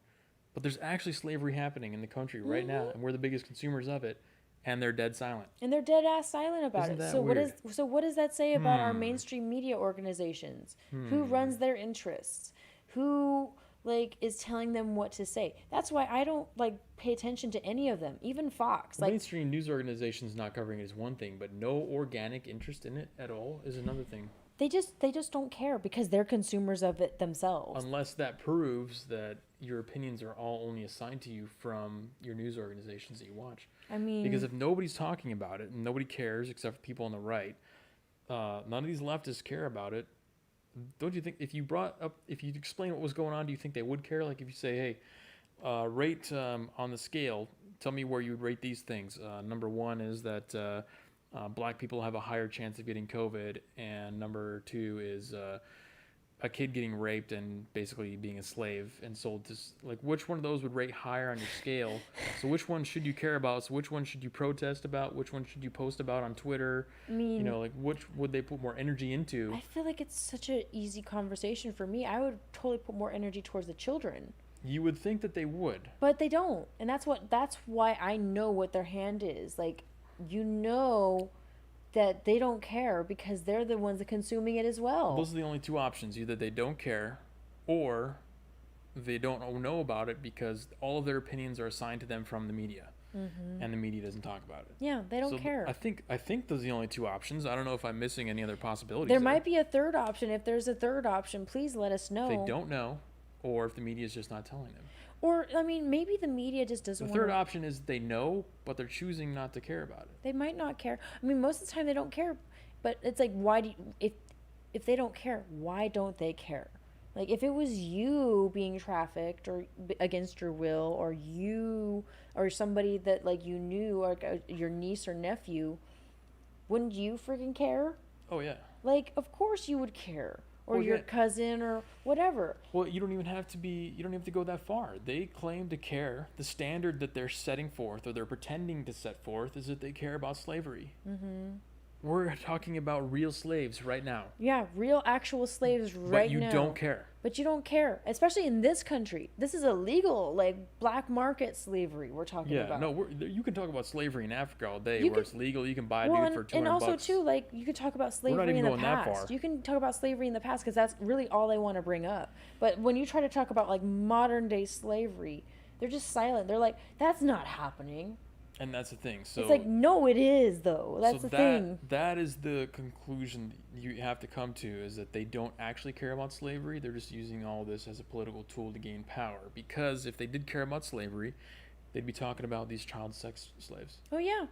But there's actually slavery happening in the country right now, and we're the biggest consumers of it, and they're dead silent. And they're dead ass silent about Isn't it. that So weird? what does that say about our mainstream media organizations? Who runs their interests? Who like is telling them what to say? That's why I don't like pay attention to any of them, even Fox. Like Mainstream news organizations not covering it is one thing, but no organic interest in it at all is another thing. they just don't care because they're consumers of it themselves. Unless that proves that your opinions are all only assigned to you from your news organizations that you watch. I mean, Because if nobody's talking about it and nobody cares except for people on the right, none of these leftists care about it. Don't you think if you explain what was going on, do you think they would care? Like if you say, hey, rate on the scale, tell me where you would rate these things. Number one is that black people have a higher chance of getting COVID, and number two is a kid getting raped and basically being a slave and sold to, like, which one of those would rate higher on your scale? So which one should you care about? So which one should you protest about? Which one should you post about on Twitter? I mean, like which would they put more energy into? I feel like it's such an easy conversation for me. I would totally put more energy towards the children. You would think that they would. But they don't. And that's why I know what their hand is. Like, that they don't care because they're the ones that are consuming it as well. Those are the only two options. Either they don't care or they don't know about it because all of their opinions are assigned to them from the media. And the media doesn't talk about it. Yeah, they don't care. I think those are the only two options. I don't know if I'm missing any other possibilities. There might be a third option. If there's a third option, please let us know. If they don't know, or if the media is just not telling them. Or, I mean, maybe the media just doesn't The want third option is they know, but they're choosing not to care about it. They might not care. I mean, most of the time they don't care. But it's like, why do you, if they don't care, why don't they care? Like, if it was you being trafficked or against your will, or you or somebody that, like, you knew, or your niece or nephew, wouldn't you freaking care? Oh, yeah. Like, of course you would care. Or your cousin or whatever. Well, you don't even have to go that far. They claim to care. The standard that they're setting forth, or they're pretending to set forth, is that they care about slavery. We're talking about real slaves right now. Yeah, real actual slaves right now. But you don't care. But you don't care, especially in this country. This is illegal, like black market slavery we're talking about. Yeah, no, you can talk about slavery in Africa all day, where it's legal. You can buy a dude for $200. And also, too, like, you could talk about slavery in the past. You can talk about slavery in the past because that's really all they want to bring up. But when you try to talk about, like, modern-day slavery, they're just silent. They're like, that's not happening. And that's the thing. So it's like, no, it is, though. That's the thing. That is the conclusion you have to come to, is that they don't actually care about slavery. They're just using all this as a political tool to gain power. Because if they did care about slavery, they'd be talking about these child sex slaves. Oh, yeah.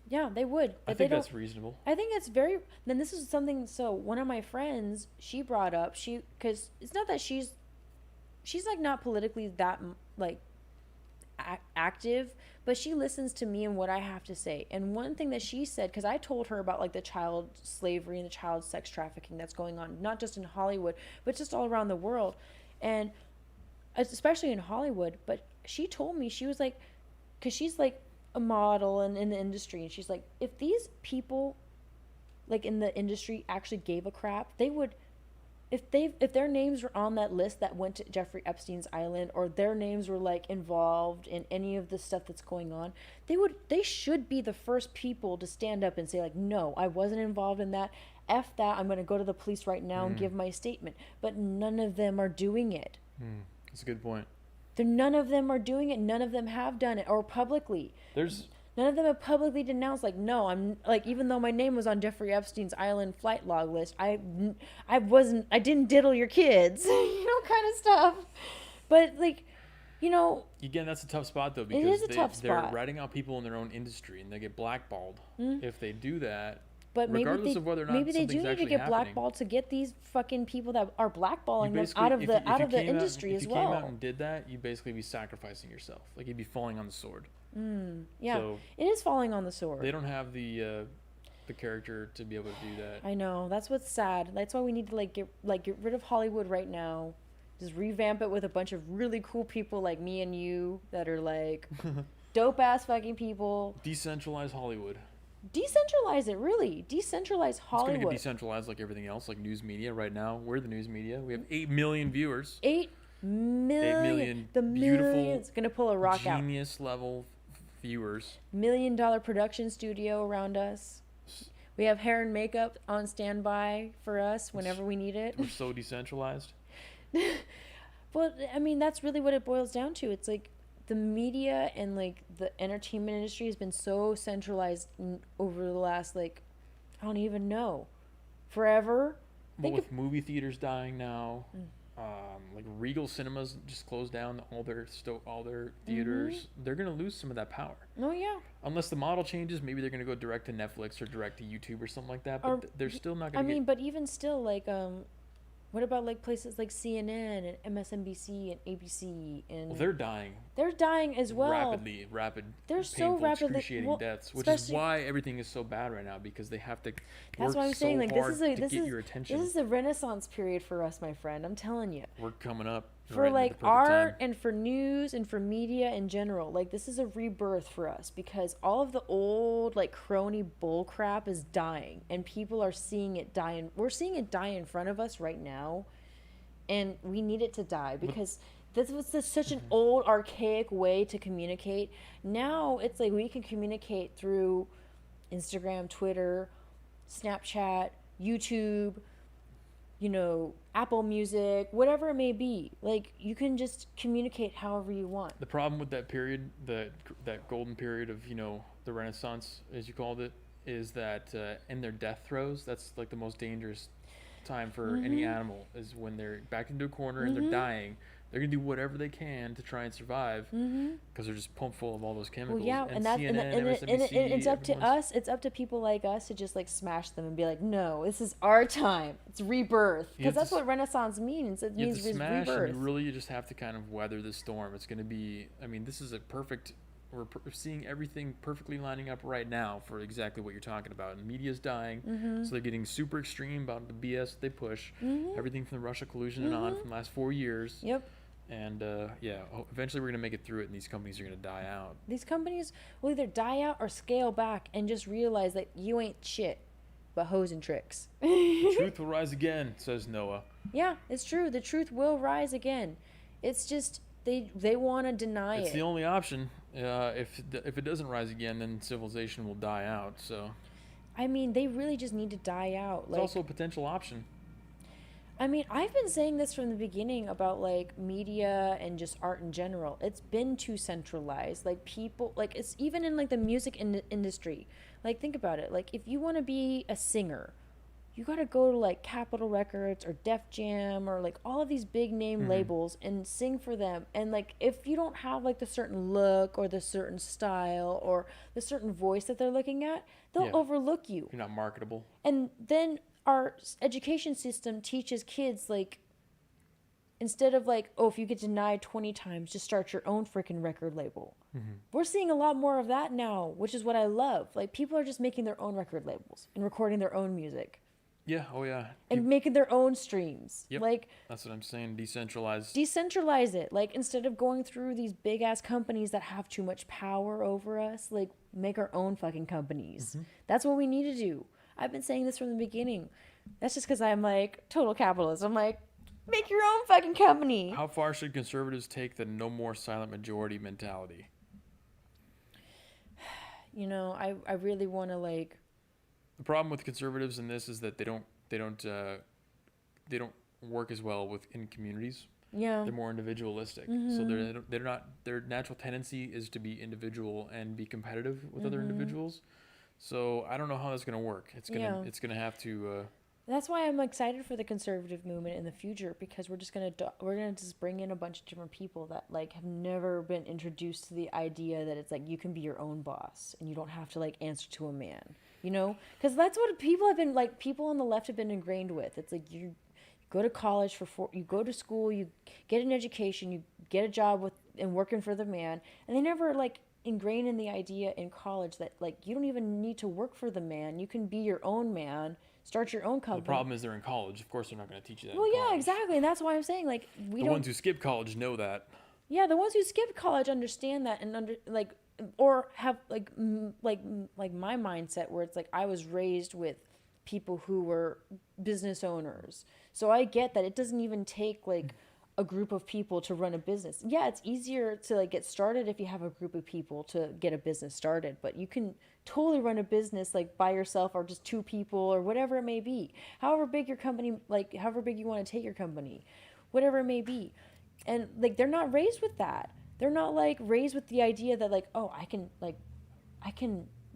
Yeah, they would. But I think that's reasonable. I think it's very... Then this is something... So, one of my friends, she brought up... Because it's not that she's like, not politically that, like, active, but she listens to me and what I have to say. And one thing that she said, because I told her about, like, the child slavery and the child sex trafficking that's going on, not just in Hollywood, but just all around the world, and especially in Hollywood. But she told me, she was like, because she's like a model and in the industry, and she's like, if these people, like, in the industry actually gave a crap, they would, if their names were on that list that went to Jeffrey Epstein's island, or their names were, like, involved in any of the stuff that's going on, they should be the first people to stand up and say, like, no, I wasn't involved in that. F that. I'm going to go to the police right now and give my statement. But none of them are doing it. That's a good point. None of them are doing it. None of them have done it, or publicly. None of them have publicly denounced, like, no, I'm, like, even though my name was on Jeffrey Epstein's island flight log list, I didn't diddle your kids, kind of stuff. But, like, again, that's a tough spot, though, it is a tough spot. They're ratting out people in their own industry, and they get blackballed if they do that. But regardless of whether or not maybe they do need to get blackballed to get these fucking people that are blackballing them out of the industry as well. If you came out and did that, you'd basically be sacrificing yourself. Like, you'd be falling on the sword. Yeah, So it is falling on the sword. they don't have the character to be able to do that. I know. That's what's sad. That's why we need to get rid of Hollywood right now. Just revamp it with a bunch of really cool people like me and you that are like dope ass fucking people. Decentralize Hollywood. Decentralize it, really. Decentralize Hollywood. It's going to get decentralized like everything else, like news media. Right now, we're the news media. We have 8 million viewers. 8 million. 8 million The beautiful, millions. Gonna pull a rock out. genius level viewers. $1 million production studio around us. We have hair and makeup on standby for us whenever we need it. We're so decentralized. But I mean, that's really what it boils down to. It's like the media and like the entertainment industry has been so centralized over the last I don't even know, forever. But with movie theaters dying now, like Regal Cinemas just closed down all their theaters. They're gonna lose some of that power. Oh yeah. Unless the model changes, maybe they're gonna go direct to Netflix or direct to YouTube or something like that. But they're still not gonna. But even still, what about like places like CNN and MSNBC and ABC and? Well, they're dying. They're dying as well. Rapid. They're so painful, rapidly excruciating deaths, which is why everything is so bad right now, because they have to That's work why I'm saying, so like, hard this to get your attention. This is a renaissance period for us, my friend. I'm telling you. We're coming up. For like art and for news and for media in general, like this is a rebirth for us because all of the old like crony bull crap is dying and people are seeing it die. We're seeing it die in front of us right now, and we need it to die because this was such an old archaic way to communicate. Now it's like we can communicate through Instagram, Twitter, Snapchat, YouTube, Apple Music, whatever it may be. Like, you can just communicate however you want. The problem with that period, that golden period of, the Renaissance, as you called it, is that in their death throes, that's like the most dangerous time for any animal, is when they're backed into a corner and they're dying. They're gonna do whatever they can to try and survive because they're just pumped full of all those chemicals. Well, yeah, and CNN, MSNBC, it's up to us. It's up to people like us to just like smash them and be like, no, this is our time. It's rebirth, because that's what Renaissance means. It means smash, rebirth. and you just have to kind of weather the storm. It's gonna be. I mean, this is a perfect. We're seeing everything perfectly lining up right now for exactly what you're talking about. And media's dying, so they're getting super extreme about the BS they push. Everything from the Russia collusion and on from the last 4 years. Yep. And eventually we're going to make it through it, and these companies are going to die out. These companies will either die out or scale back and just realize that you ain't shit but hoes and tricks. The truth will rise again, says Noah. Yeah, it's true. The truth will rise again. It's just they want to deny it. It's the only option. If it doesn't rise again, then civilization will die out. So, I mean, they really just need to die out. It's also a potential option. I mean, I've been saying this from the beginning about like media and just art in general. It's been too centralized. Like people, like it's even in like the music industry. Like think about it. Like if you want to be a singer, you got to go to like Capitol Records or Def Jam or like all of these big name labels and sing for them. And like if you don't have like the certain look or the certain style or the certain voice that they're looking at, they'll overlook you. You're not marketable. And then our education system teaches kids like, instead of like, oh, if you get denied 20 times, just start your own freaking record label. We're seeing a lot more of that now, which is what I love. Like people are just making their own record labels and recording their own music. Yeah. Oh yeah. And making their own streams. Yep. Like that's what I'm saying. Decentralize it. Like instead of going through these big ass companies that have too much power over us, like make our own fucking companies. That's what we need to do. I've been saying this from the beginning. That's just because I'm like total capitalist. I'm like, make your own fucking company. How far should conservatives take the no more silent majority mentality? I really want to like. The problem with conservatives in this is that they don't work as well in communities. Yeah. They're more individualistic. So they're not, their natural tendency is to be individual and be competitive with other individuals. So I don't know how that's going to work. It's gonna have to. That's why I'm excited for the conservative movement in the future, because we're gonna just bring in a bunch of different people that like have never been introduced to the idea that it's like you can be your own boss and you don't have to like answer to a man. Because that's what people on the left have been ingrained with. It's like you go to college you go to school, you get an education, you get a job and working for the man, and they never like ingrained in the idea in college that like you don't even need to work for the man. You can be your own man, start your own company. The problem is they're in college. Of course, they're not going to teach you that. Well, in yeah, college. exactly, and that's why I'm saying like the ones who skip college know that. Yeah, the ones who skip college understand that and or have like my mindset where it's like I was raised with people who were business owners, so I get that it doesn't even take like a group of people to run a business. Yeah, it's easier to like get started if you have a group of people to get a business started, but you can totally run a business like by yourself or just two people or whatever it may be. However big your company, like however big you want to take your company, whatever it may be. And like they're not raised with that. They're not like raised with the idea that like, oh, I can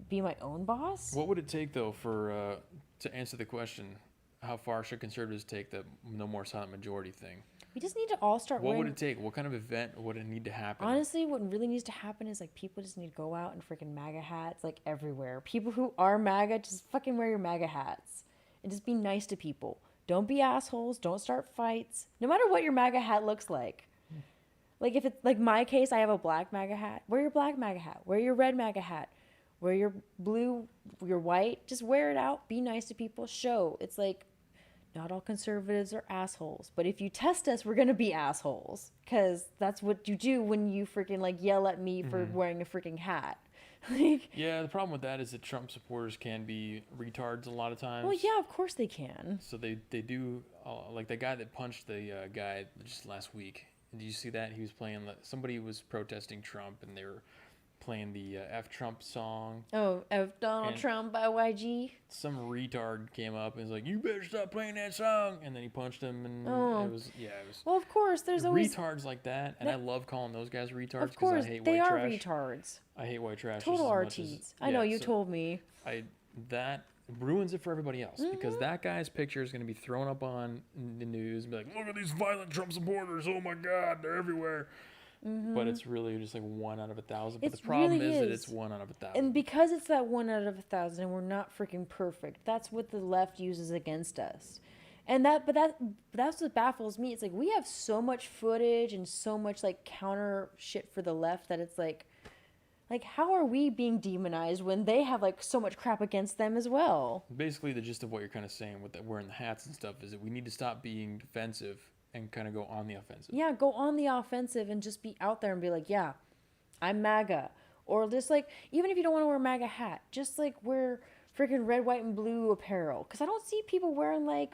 be my own boss. What would it take though for to answer the question, how far should conservatives take the no more silent majority thing? We just need to all start. What would it take? What kind of event would it need to happen? Honestly, what really needs to happen is like people just need to go out and freaking MAGA hats like everywhere. People who are MAGA, just fucking wear your MAGA hats and just be nice to people. Don't be assholes. Don't start fights. No matter what your MAGA hat looks like. Like if it's like my case, I have a black MAGA hat. Wear your black MAGA hat. Wear your red MAGA hat. Wear your blue, your white. Just wear it out. Be nice to people. Show. It's like not all conservatives are assholes. But if you test us, we're going to be assholes. Because that's what you do when you freaking like yell at me for wearing a freaking hat. Yeah, the problem with that is that Trump supporters can be retards a lot of times. Well, yeah, of course they can. So they do, like the guy that punched the guy just last week. Did you see that? He was playing, somebody was protesting Trump and they were playing the F Trump song. Oh, F Donald Trump by YG. Some retard came up and was like, "You better stop playing that song," and then he punched him, and it was. Well, of course, there's always retards like that, and I love calling those guys retards because I hate they white are trash. retards. I hate white trash. Total RTs. I know you told me. That ruins it for everybody else because that guy's picture is going to be thrown up on the news and be like, "Look at these violent Trump supporters! Oh my God, they're everywhere." But it's really just like 1 out of 1,000. But the problem is that it's 1 out of 1,000. And because it's that 1 out of 1,000, and we're not freaking perfect. That's what the left uses against us. And that's what baffles me. It's like we have so much footage and so much like counter shit for the left that it's like how are we being demonized when they have like so much crap against them as well? Basically, the gist of what you're kind of saying with that wearing the hats and stuff is that we need to stop being defensive and kind of go on the offensive. Yeah, go on the offensive and just be out there and be like, yeah, I'm MAGA. Or just like, even if you don't want to wear a MAGA hat, just like wear freaking red, white, and blue apparel. Because I don't see people wearing like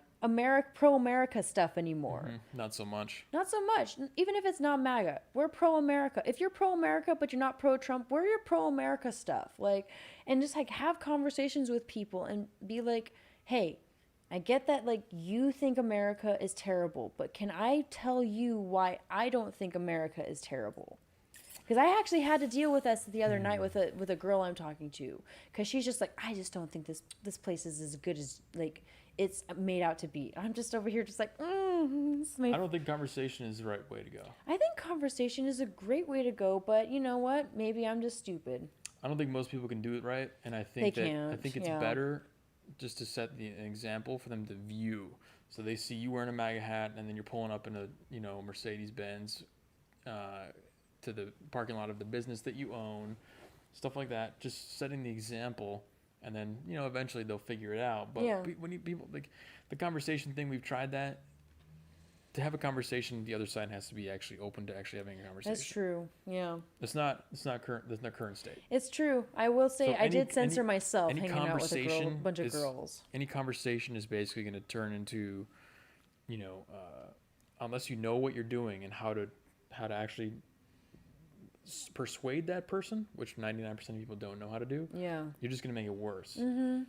pro-America stuff anymore. Not so much. Not so much. Even if it's not MAGA, we're pro-America. If you're pro-America but you're not pro-Trump, wear your pro-America stuff. Like, and just like have conversations with people and be like, hey, I get that, like, you think America is terrible, but can I tell you why I don't think America is terrible? Because I actually had to deal with this the other night with a girl I'm talking to. Because she's just like, I just don't think this place is as good as, like, it's made out to be. I'm just over here just like, I don't think conversation is the right way to go. I think conversation is a great way to go, but you know what? Maybe I'm just stupid. I don't think most people can do it right, and I think it's better just to set an example for them to view. So they see you wearing a MAGA hat and then you're pulling up in a Mercedes-Benz to the parking lot of the business that you own, stuff like that, just setting the example, and then eventually they'll figure it out. But when people like the conversation thing, we've tried that. To have a conversation, the other side has to be actually open to actually having a conversation. That's true. Yeah. It's not current. There's no current state. It's true. I will say I did censor myself hanging out with a bunch of girls. Any conversation is basically going to turn into, unless you know what you're doing and how to actually persuade that person, which 99% of people don't know how to do. Yeah. You're just going to make it worse. And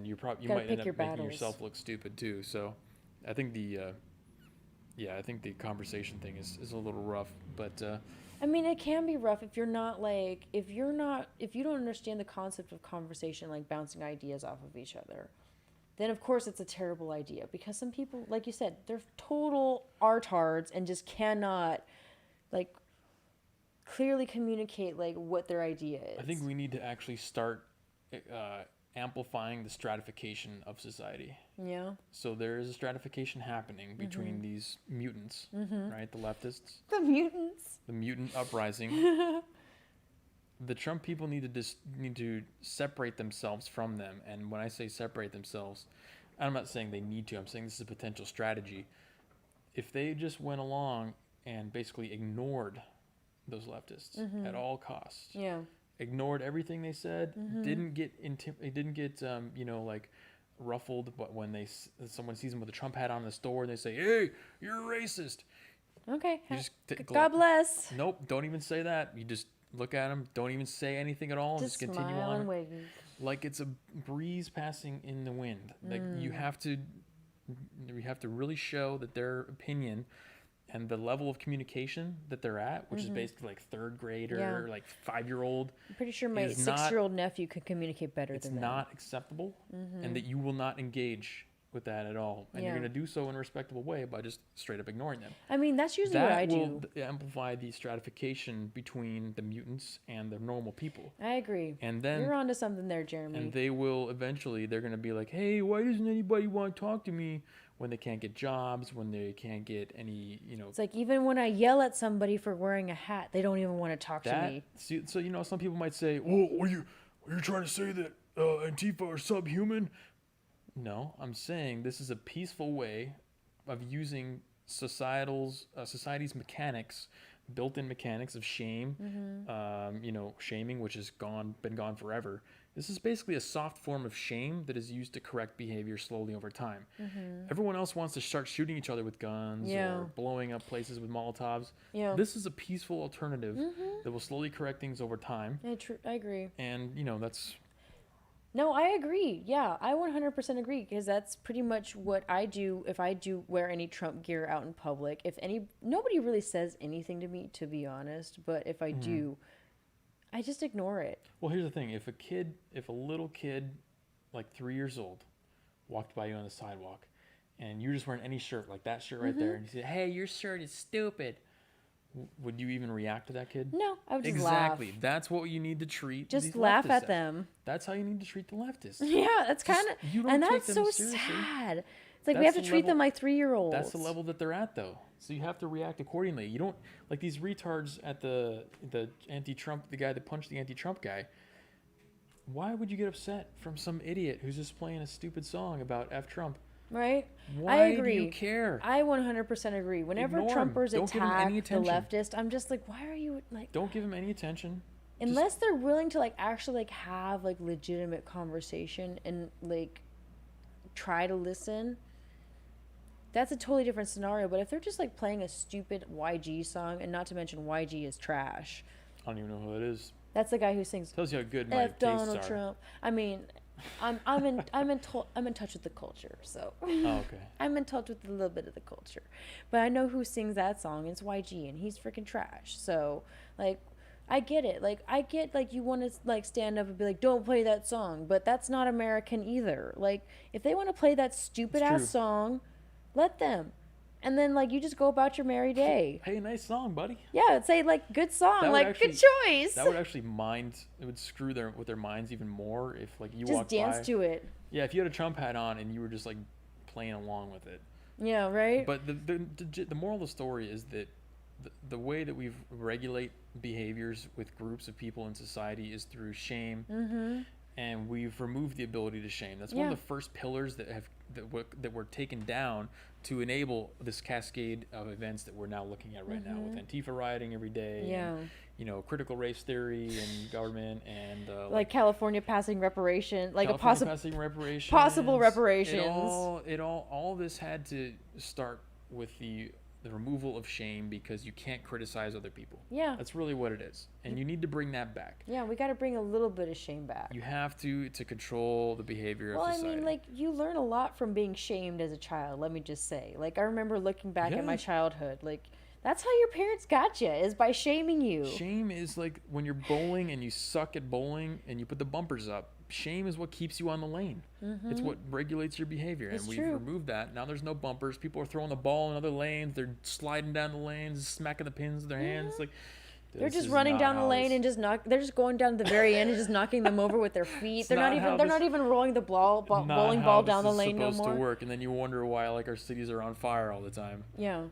you might end up making yourself look stupid too. So, I think I think the conversation thing is a little rough, but I mean, it can be rough if you don't understand the concept of conversation, like bouncing ideas off of each other. Then of course it's a terrible idea because some people, like you said, they're total artards and just cannot like clearly communicate like what their idea is. I think we need to actually start amplifying the stratification of society. Yeah. So there is a stratification happening between these mutants, right? The leftists. The mutants. The mutant uprising. the Trump people need to separate themselves from them. And when I say separate themselves, I'm not saying they need to. I'm saying this is a potential strategy. If they just went along and basically ignored those leftists at all costs, ignored everything they said, didn't get like ruffled, but when someone sees them with a Trump hat on in the store and they say, "Hey, you're a racist." Okay. You just God bless. Nope, don't even say that. You just look at them, don't even say anything at all, and just continue smile on. And wave. Like it's a breeze passing in the wind. Like you have to really show that their opinion and the level of communication that they're at, which is basically like third grader or like 5-year-old. I'm pretty sure my 6-year-old nephew could communicate better than that. It's not acceptable, and that you will not engage with that at all. And you're going to do so in a respectable way by just straight up ignoring them. I mean, that's usually what I do. That will amplify the stratification between the mutants and the normal people. I agree. And then you're onto something there, Jeremy. And they will eventually, they're going to be like, "Hey, why doesn't anybody want to talk to me?" When they can't get jobs, when they can't get any, It's like even when I yell at somebody for wearing a hat, they don't even want to talk to me. So, some people might say, "Well, are you trying to say that Antifa are subhuman?" No, I'm saying this is a peaceful way of using society's mechanics, built-in mechanics of shame, shaming, which has been gone forever. This is basically a soft form of shame that is used to correct behavior slowly over time. Everyone else wants to start shooting each other with guns or blowing up places with Molotovs. This is a peaceful alternative that will slowly correct things over time. I agree. And, that's... No, I agree. Yeah, I 100% agree, because that's pretty much what I do if I do wear any Trump gear out in public. Nobody really says anything to me, to be honest, but if I do, I just ignore it. Well, here's the thing. If a little kid, like 3 years old, walked by you on the sidewalk, and you're just wearing any shirt, like that shirt right there, and you say, "Hey, your shirt is stupid," would you even react to that kid? No, I would just laugh. Exactly. That's what you need to treat. Just laugh at them. That's how you need to treat the leftists. Yeah, that's kind of, and that's so sad. It's like we have to treat them like 3-year-olds. That's the level that they're at, though. So you have to react accordingly. You don't, like these retards at the anti-Trump, the guy that punched the anti-Trump guy. Why would you get upset from some idiot who's just playing a stupid song about F Trump? Right? Why I agree. do you care? I 100% agree. Whenever Trumpers attack the leftist, I'm just like, why are you like... Don't give him any attention. Unless they're willing to actually have legitimate conversation and try to listen, that's a totally different scenario. But if they're just playing a stupid YG song, and not to mention YG is trash. I don't even know who that is. That's the guy who sings Tells you how good my F Donald Trump. I mean, I'm in touch with the culture, so okay. I'm in touch with a little bit of the culture, but I know who sings that song. It's YG, and he's freaking trash. So I get it. I get you want to stand up and be like, "Don't play that song," but that's not American either. If they want to play that stupid ass song, let them. And then you just go about your merry day. Hey, nice song, buddy. Yeah, say good song, good choice. That would actually it would screw with their minds even more if you just walked by. Just dance to it. Yeah, if you had a Trump hat on and you were just playing along with it. Yeah, right. But the moral of the story is that the way that we regulate behaviors with groups of people in society is through shame. And we've removed the ability to shame. That's one of the first pillars that were taken down to enable this cascade of events that we're now looking at right now, with Antifa rioting every day, and, critical race theory and government, and California passing reparation, passing reparations, possible reparations. All this had to start with the removal of shame, because you can't criticize other people. Yeah. That's really what it is. And you need to bring that back. Yeah, we got to bring a little bit of shame back. You have to control the behavior of society. Well, I mean, you learn a lot from being shamed as a child, let me just say. I remember looking back at my childhood, that's how your parents got you, is by shaming you. Shame is when you're bowling and you suck at bowling and you put the bumpers up. Shame is what keeps you on the lane. It's what regulates your behavior. And we've removed that. Now there's no bumpers. People are throwing the ball in other lanes. They're sliding down the lanes, smacking the pins with their hands. They're just running down the lane and they're just going down to the very end and just knocking them over with their feet. They're not even rolling the bowling ball down the lane no more. Supposed to work, and then you wonder why our cities are on fire all the time. Yeah.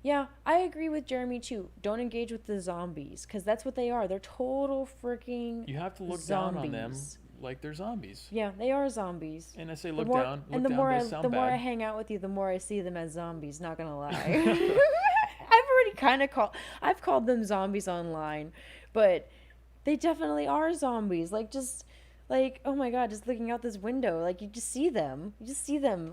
Yeah, I agree with Jeremy too. Don't engage with the zombies, because that's what they are. They're total freaking You have to look down on them zombies. like they're zombies. Yeah, they are zombies. And I say The look more down. and Look down does sound the more I bad. hang out with you, the more I see them as zombies. Not gonna lie. I've already I've called them zombies online, but they definitely are zombies. Like, just like, oh my god, just looking out this window, like you just see them.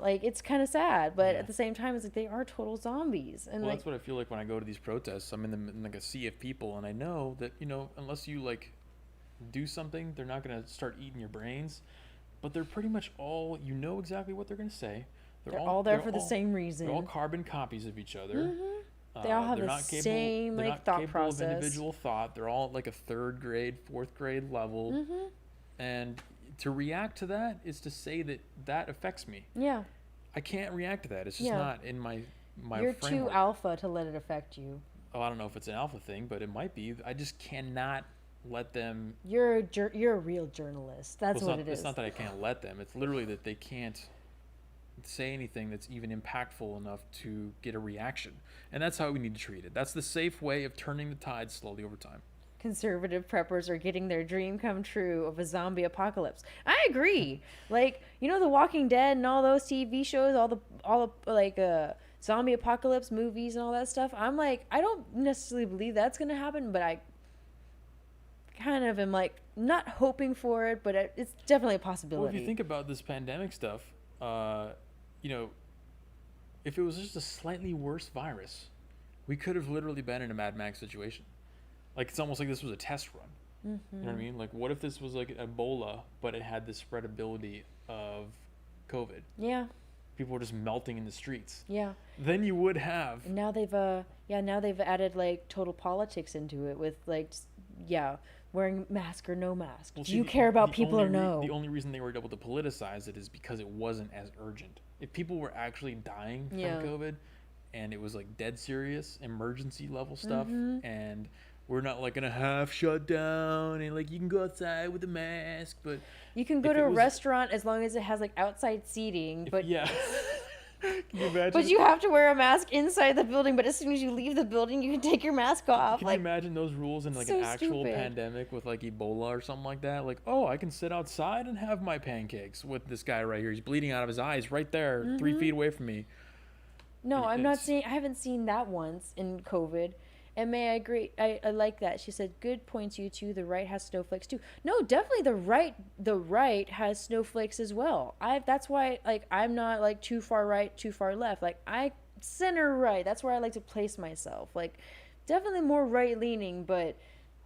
Like, it's kind of sad, but Yeah. at the same time, it's like they are total zombies. And Well, like, that's what I feel like when I go to these protests. I'm in like a sea of people, and I know that, unless you like do something, they're not gonna start eating your brains. But they're pretty much all, exactly what they're gonna say. they're all there for the same reason. They're all carbon copies of each other. Mm-hmm. They all have they're the not capable, same they're like not thought capable process. of individual thought. They're all at like a third grade, fourth grade level. Mm-hmm. And to react to that is to say that affects me. Yeah. I can't react to that. It's just not in my You're framework. too alpha to let it affect you. Oh, I don't know if it's an alpha thing, but it might be. I just cannot let them. You're a real journalist. That's what it is. It's not that I can't let them. It's literally that they can't say anything that's even impactful enough to get a reaction. And that's how we need to treat it. That's the safe way of turning the tide slowly over time. Conservative preppers are getting their dream come true of a zombie apocalypse. I agree. Like, The Walking Dead and all those TV shows, all the like zombie apocalypse movies and all that stuff. I'm like, I don't necessarily believe that's going to happen, but I kind of am like not hoping for it, but it's definitely a possibility. Well, if you think about this pandemic stuff, if it was just a slightly worse virus, we could have literally been in a Mad Max situation. Like, it's almost like this was a test run. Mm-hmm. You know what I mean? Like, what if this was like Ebola, but it had the spreadability of COVID? Yeah. People were just melting in the streets. Yeah. Then you would have. And now they've added like total politics into it with like, wearing mask or no mask. Well, Do you care about people or no? The only reason they were able to politicize it is because it wasn't as urgent. If people were actually dying from COVID, and it was like dead serious emergency level stuff, and we're not like gonna half shut down and like you can go outside with a mask, but you can go to a restaurant as long as it has like outside seating, but yeah. Can you imagine? But you have to wear a mask inside the building, but as soon as you leave the building you can take your mask off. Can you imagine those rules in like so an actual stupid. pandemic with like Ebola or something like that? Like, oh, I can sit outside and have my pancakes with this guy right here. He's bleeding out of his eyes right there, 3 feet away from me. No, I haven't seen that once in COVID. And may I agree, I like that. She said, good points, you two. The right has snowflakes too. No, definitely the right has snowflakes as well. That's why, like, I'm not like too far right, too far left. Like, I center right. That's where I like to place myself. Like, definitely more right leaning, but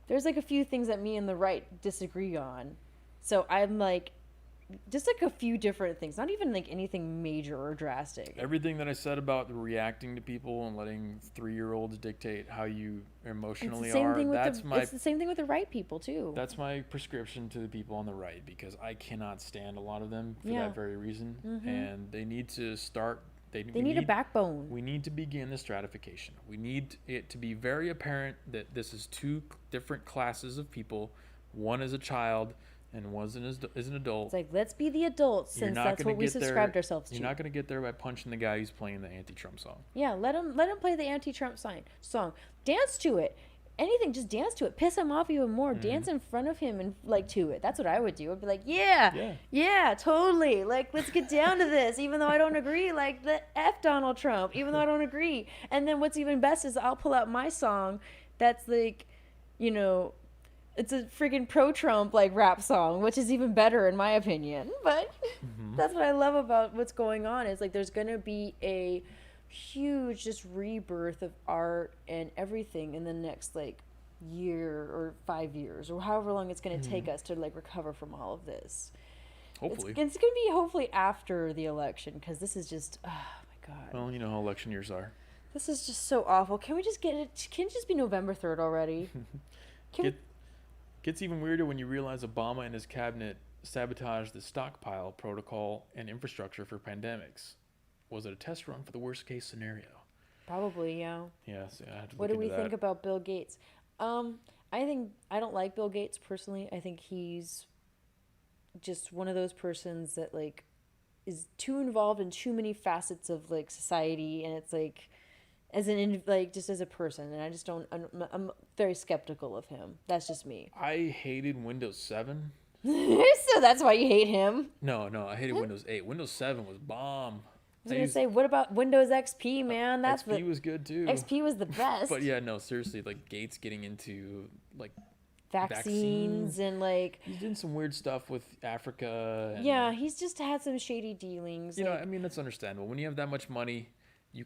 there's like a few things that me and the right disagree on. So I'm like, just like a few different things, not even like anything major or drastic. Everything that I said about reacting to people and letting 3-year-olds dictate how you emotionally are, it's the same thing with the right people too. That's my prescription to the people on the right, because I cannot stand a lot of them for that very reason. And they need to start. They need a backbone. We need to begin the stratification. We need it to be very apparent that this is two different classes of people. One is a child and one is an adult. It's like, let's be the adults, since that's what we subscribed ourselves to. You're not going to get there by punching the guy who's playing the anti-Trump song. Yeah, let him play the anti-Trump song. Dance to it. Anything, just dance to it. Piss him off even more. Dance in front of him and like to it. That's what I would do. I'd be like, yeah, totally. Like, let's get down to this, even though I don't agree. Like, the F Donald Trump, even though I don't agree. And then what's even best is I'll pull out my song that's like, it's a friggin' pro-Trump like rap song, which is even better in my opinion. But that's what I love about what's going on, is like there's gonna be a huge just rebirth of art and everything in the next like year or 5 years or however long it's gonna take us to like recover from all of this. Hopefully. It's gonna be hopefully after the election, because this is just, oh my god. Well, you know how election years are. This is just so awful. Can we just get it? Can it just be November 3rd already? Gets even weirder when you realize Obama and his cabinet sabotaged the stockpile protocol and infrastructure for pandemics. Was it a test run for the worst case scenario? Probably, yeah. Yes, I have to What look do we into think that. about Bill Gates? I don't like Bill Gates personally. I think he's just one of those persons that like is too involved in too many facets of like society, and it's like, as just as a person, and I just don't. I'm very skeptical of him. That's just me. I hated Windows 7. So that's why you hate him. No, I hated Windows 8. Windows 7 was bomb. I was gonna say, what about Windows XP, man? XP was good too. XP was the best. But yeah, no, seriously, like Gates getting into like vaccines and like he's doing some weird stuff with Africa. And, yeah, he's just had some shady dealings. You know, I mean, that's understandable. When you have that much money, you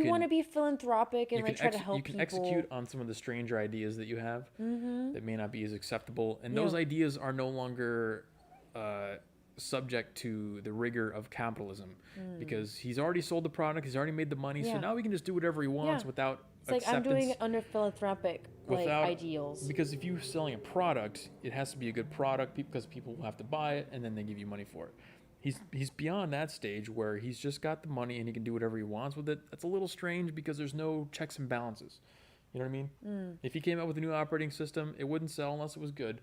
want to be philanthropic and like try to help people. You can people. execute on some of the stranger ideas that you have that may not be as acceptable, and those ideas are no longer subject to the rigor of capitalism because he's already sold the product, he's already made the money, so now he can just do whatever he wants without it's like I'm doing it under philanthropic ideals. Because if you're selling a product, it has to be a good product because people will have to buy it and then they give you money for it. He's beyond that stage where he's just got the money and he can do whatever he wants with it. That's a little strange because there's no checks and balances. You know what I mean? If he came out with a new operating system, it wouldn't sell unless it was good.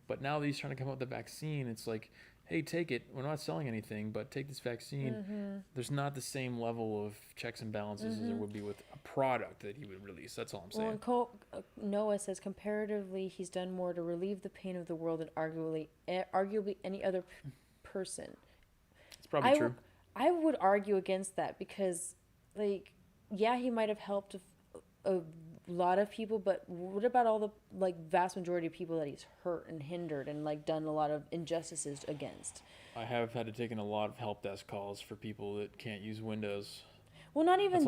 But now that he's trying to come up with the vaccine, it's like, hey, take it. We're not selling anything, but take this vaccine. There's not the same level of checks and balances as there would be with a product that he would release. That's all I'm saying. Well, Noah says, comparatively, he's done more to relieve the pain of the world than arguably any other person. It's probably true. I would argue against that because, like, yeah, he might have helped a lot of people, but what about all the vast majority of people that he's hurt and hindered and done a lot of injustices against? I have had to take in a lot of help desk calls for people that can't use Windows. Well, not even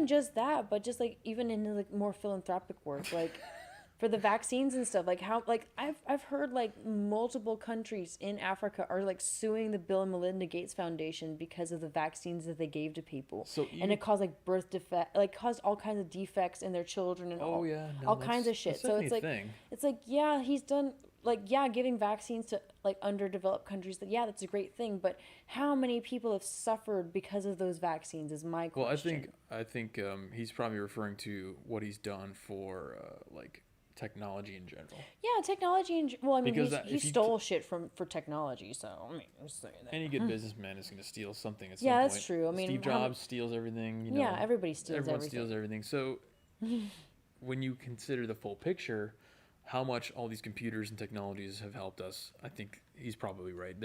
just that, but just even in more philanthropic work, for the vaccines and stuff. I've heard multiple countries in Africa are suing the Bill and Melinda Gates Foundation because of the vaccines that they gave to people. And it caused birth defect, caused all kinds of defects in their children and all kinds of shit. So it's he's done giving vaccines to underdeveloped countries. That's a great thing. But how many people have suffered because of those vaccines is my question. Well, I think he's probably referring to what he's done for technology in general. Yeah, technology well, I mean, he stole shit for technology, so I mean, I'm just saying that. Any good businessman is going to steal something at some point. Yeah, that's true. I mean, Steve Jobs steals everything. You know, yeah, everybody steals everyone everything. Steals everything. So when you consider the full picture, how much all these computers and technologies have helped us, I think he's probably right.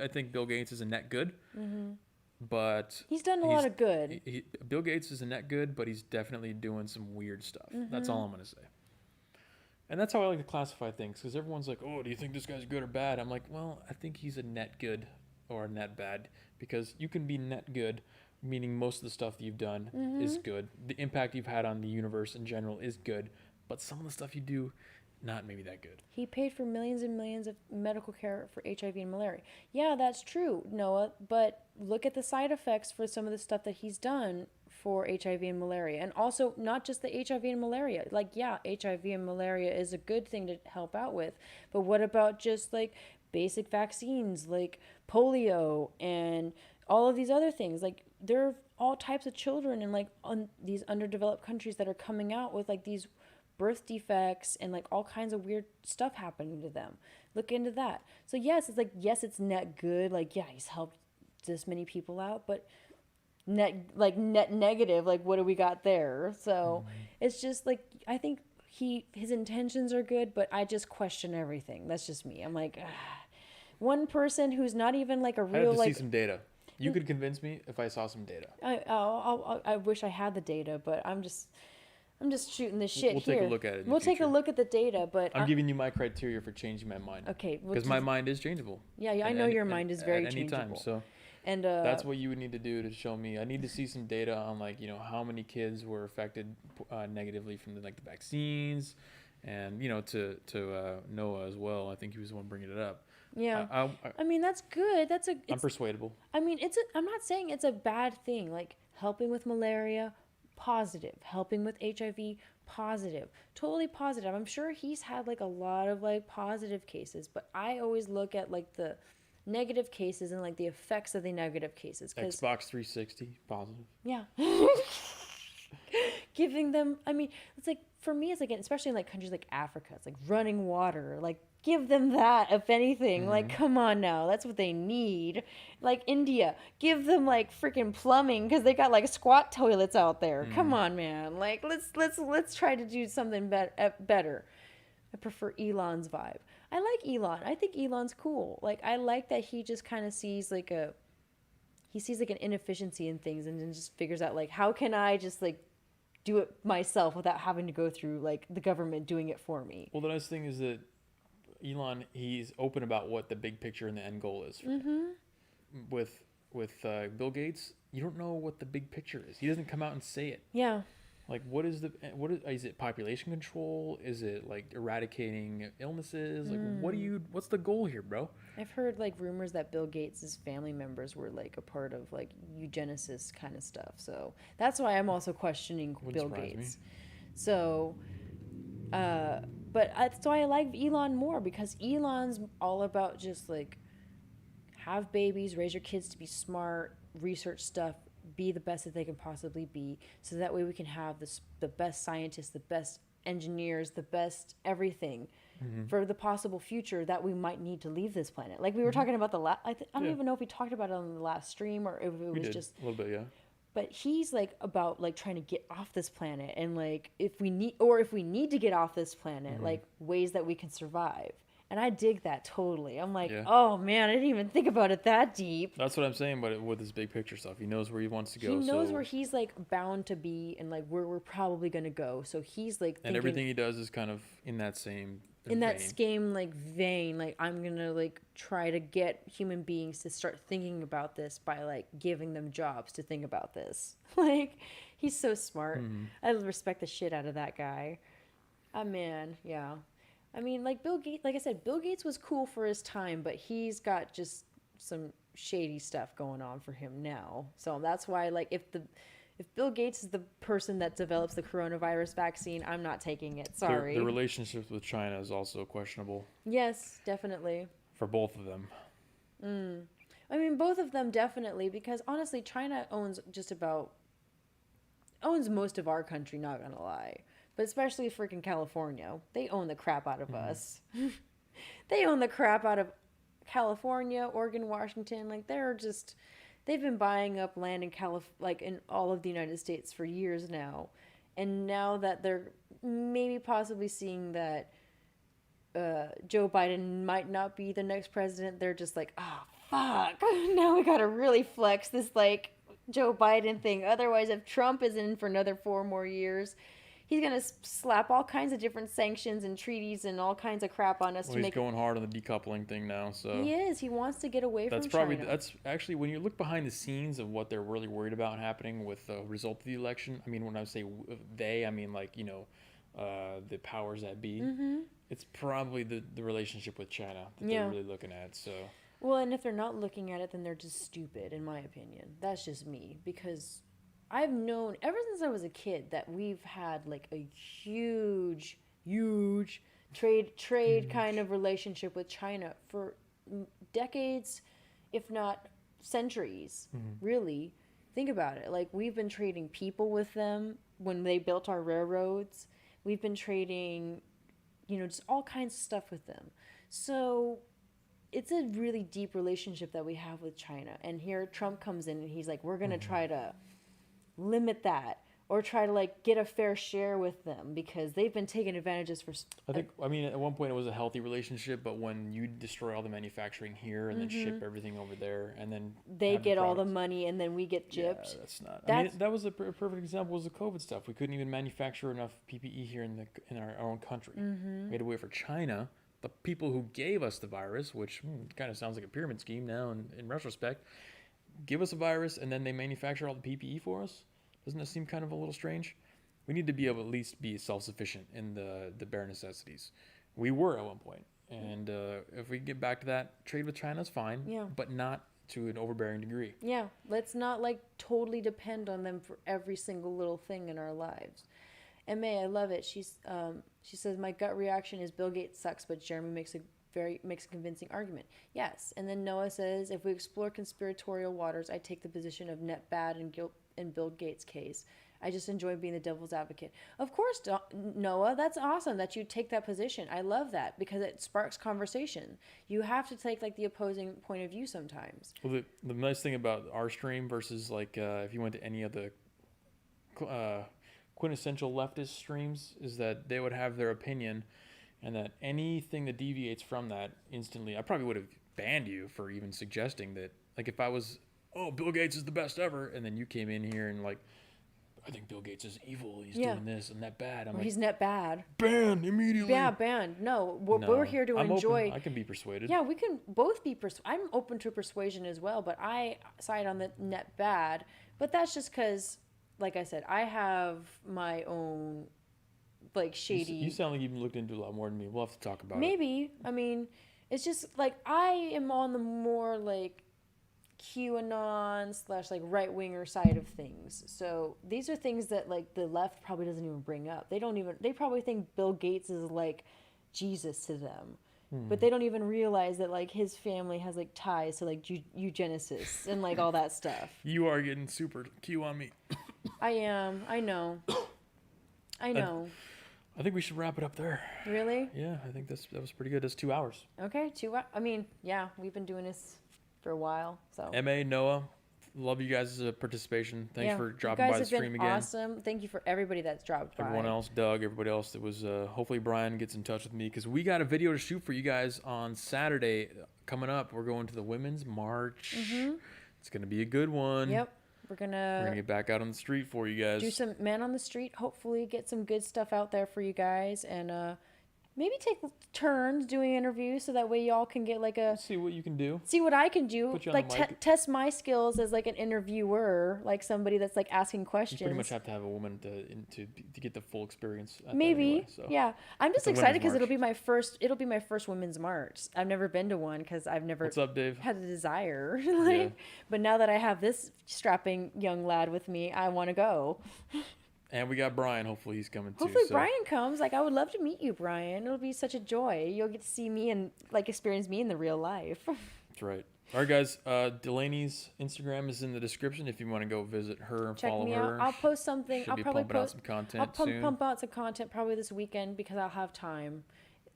I think Bill Gates is a net good, but he's done a lot of good. Bill Gates is a net good, but he's definitely doing some weird stuff. That's all I'm going to say. And that's how I like to classify things, because everyone's like, oh, do you think this guy's good or bad? I'm like, well, I think he's a net good or a net bad, because you can be net good, meaning most of the stuff that you've done is good. The impact you've had on the universe in general is good, but some of the stuff you do, not maybe that good. He paid for millions and millions of medical care for HIV and malaria. Yeah, that's true, Noah, but look at the side effects for some of the stuff that he's done for HIV and malaria. And also, not just the HIV and malaria. HIV and malaria is a good thing to help out with, but what about just basic vaccines like polio and all of these other things? There are all types of children in these underdeveloped countries that are coming out with these birth defects and all kinds of weird stuff happening to them. Look into that. So yes, it's net good. He's helped this many people out, but net negative, what do we got there? So it's just I think his intentions are good, but I just question everything. That's just me. I'm one person who's not even a real I have to see some data. You could convince me if I saw some data. I wish I had the data, but I'm just shooting this shit we'll here. Take a look at it. We'll take a look at the data, but I'm giving you my criteria for changing my mind. Okay, because my mind is changeable. Yeah, I know your mind is very at any changeable. time. So. And that's what you would need to do to show me. I need to see some data on how many kids were affected negatively from the vaccines, and to Noah as well. I think he was the one bringing it up. Yeah, I mean that's good. I'm persuadable. I mean I'm not saying it's a bad thing. Helping with malaria, positive. Helping with HIV, positive. Totally positive. I'm sure he's had a lot of positive cases, but I always look at the negative cases and the effects of the negative cases. Xbox 360 positive. Yeah. Giving them, I mean, it's for me, it's especially in countries like Africa, it's running water, give them that, if anything. Like, come on now, that's what they need. Like India, give them like freaking plumbing because they got like squat toilets out there. Come on, man. Like, let's try to do something better. I prefer Elon's vibe. I like Elon. I think Elon's cool. Like, I like that he just kind of sees like an inefficiency in things and then just figures out like, how can I just like do it myself without having to go through like the government doing it for me. Well, the nice thing is that Elon, he's open about what the big picture and the end goal is. With Bill Gates, you don't know what the big picture is. He doesn't come out and say it. Yeah. Like, is it population control? Is it like eradicating illnesses? Like, what's the goal here, bro? I've heard like rumors that Bill Gates' family members were like a part of like eugenicist kind of stuff. So that's why I'm also questioning Bill Gates. Me. So, so I like Elon more because Elon's all about just like have babies, raise your kids to be smart, research stuff, be the best that they can possibly be, so that way we can have the best scientists, the best engineers, the best everything for the possible future that we might need to leave this planet. Like we were talking about I don't even know if we talked about it on the last stream or if it was just a little bit, yeah. But he's like about like trying to get off this planet and like if we need to get off this planet, like ways that we can survive. And I dig that totally. I'm like, oh man, I didn't even think about it that deep. That's what I'm saying, but with his big picture stuff, he knows where he wants to go. He knows where he's like bound to be and like where we're probably going to go. So he's like thinking, and everything he does is kind of in that same vein. Like I'm going to like try to get human beings to start thinking about this by like giving them jobs to think about this. Like he's so smart. I respect the shit out of that guy. Man, yeah. I mean, like Bill Gates, like I said, Bill Gates was cool for his time, but he's got just some shady stuff going on for him now. So that's why, like, if Bill Gates is the person that develops the coronavirus vaccine, I'm not taking it. Sorry. The relationship with China is also questionable. Yes, definitely. For both of them. I mean, both of them definitely, because honestly, China owns most of our country, not gonna lie. But especially freaking California. They own the crap out of us. They own the crap out of California, Oregon, Washington. Like they've been buying up land in all of the United States for years now. And now that they're maybe possibly seeing that Joe Biden might not be the next president, they're just like, oh, fuck. Now we gotta really flex this like Joe Biden thing. Otherwise, if Trump is in for another 4 more years, he's going to slap all kinds of different sanctions and treaties and all kinds of crap on us. He's going hard on the decoupling thing now. So he is. He wants to get away from China. That's actually, when you look behind the scenes of what they're really worried about happening with the result of the election, I mean, when I say they, I mean, like, the powers that be. It's probably the relationship with China that they're really looking at. So. Well, and if they're not looking at it, then they're just stupid, in my opinion. That's just me, because I've known ever since I was a kid that we've had like a huge trade kind of relationship with China for decades, if not centuries. Really, think about it. Like we've been trading people with them when they built our railroads. We've been trading, just all kinds of stuff with them. So it's a really deep relationship that we have with China. And here Trump comes in and he's like, we're going to try to limit that or try to like get a fair share with them because they've been taking advantages for I mean at one point it was a healthy relationship, but when you destroy all the manufacturing here and then ship everything over there and then they get all the money and then we get gypped. That's not I mean that was a perfect example was the COVID stuff. We couldn't even manufacture enough PPE here in our own country. We had to wait for China, the people who gave us the virus, which kind of sounds like a pyramid scheme now in retrospect, give us a virus and then they manufacture all the PPE for us. Doesn't that seem kind of a little strange? We need to be able to at least be self-sufficient in the bare necessities. We were at one point. And if we get back to that, trade with China is fine, but not to an overbearing degree. Yeah, let's not like totally depend on them for every single little thing in our lives. And May, I love it. She says, my gut reaction is Bill Gates sucks, but Jeremy makes a convincing argument. Yes. And then Noah says, if we explore conspiratorial waters, I take the position of net bad and guilt in Bill Gates' case. I just enjoy being the devil's advocate. Of course, Noah, that's awesome that you take that position. I love that because it sparks conversation. You have to take like the opposing point of view sometimes. Well, the nice thing about our stream versus like if you went to any of the quintessential leftist streams is that they would have their opinion, and that anything that deviates from that instantly, I probably would have banned you for even suggesting that. Like if I was, oh, Bill Gates is the best ever, and then you came in here and like, I think Bill Gates is evil. He's doing this and that bad. I'm like, he's net bad. Banned immediately. Yeah, banned. No, we're here to enjoy. Open. I can be persuaded. Yeah, we can both be I'm open to persuasion as well, but I side on the net bad. But that's just because, like I said, I have my own, like, shady. You sound like you've looked into a lot more than me. We'll have to talk about it. Maybe. I mean, it's just like I am on the more like QAnon / like right winger side of things. So these are things that like the left probably doesn't even bring up. They probably think Bill Gates is like Jesus to them. But they don't even realize that like his family has like ties to like eugenicists and like all that stuff. You are getting super Q on me. I am. I know. I know. I think we should wrap it up there. Really? Yeah, I think that was pretty good. That's 2 hours. Okay, 2 hours. I mean, yeah, we've been doing this for a while. So. M.A., Noah, love you guys' participation. Thanks for dropping by the stream again. Awesome. Thank you for everybody that's dropped by. Everyone else, Doug, everybody else that was, hopefully Brian gets in touch with me because we got a video to shoot for you guys on Saturday coming up. We're going to the Women's March. Mm-hmm. It's going to be a good one. Yep. We're gonna get back out on the street for you guys. Do some man on the street. Hopefully get some good stuff out there for you guys. And maybe take turns doing interviews so that way y'all can get like a see what you can do, see what I can do, put you on like the mic. Test my skills as like an interviewer, like somebody that's like asking questions. You pretty much have to have a woman to get the full experience. Maybe, anyway, so. Yeah. I'm just excited because it'll be my first women's march. I've never been to one because I've never What's up, Dave? had a desire. Like, yeah. But now that I have this strapping young lad with me, I want to go. And we got Brian. Hopefully he's coming too. Hopefully Brian comes. Like, I would love to meet you, Brian. It'll be such a joy. You'll get to see me and like experience me in the real life. That's right. All right, guys. Delaney's Instagram is in the description if you want to go visit her and follow her. Check me out. I'll post something. I'll probably post some content I'll soon. pump out some content probably this weekend because I'll have time.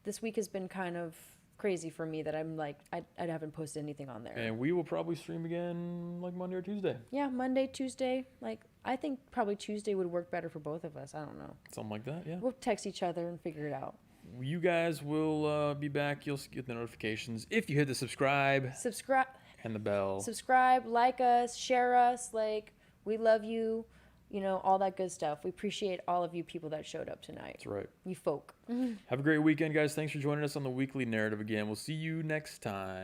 This week has been kind of crazy for me that I'm like I haven't posted anything on there. And we will probably stream again like Monday or Tuesday. Yeah, Monday, Tuesday. Like I think probably Tuesday would work better for both of us. I don't know. Something like that, yeah. We'll text each other and figure it out. You guys will be back. You'll get the notifications if you hit the subscribe and the bell. Subscribe, like us, share us. Like we love you. You know, all that good stuff. We appreciate all of you people that showed up tonight. That's right. You folk. Have a great weekend, guys. Thanks for joining us on the Weekly Narrative again. We'll see you next time.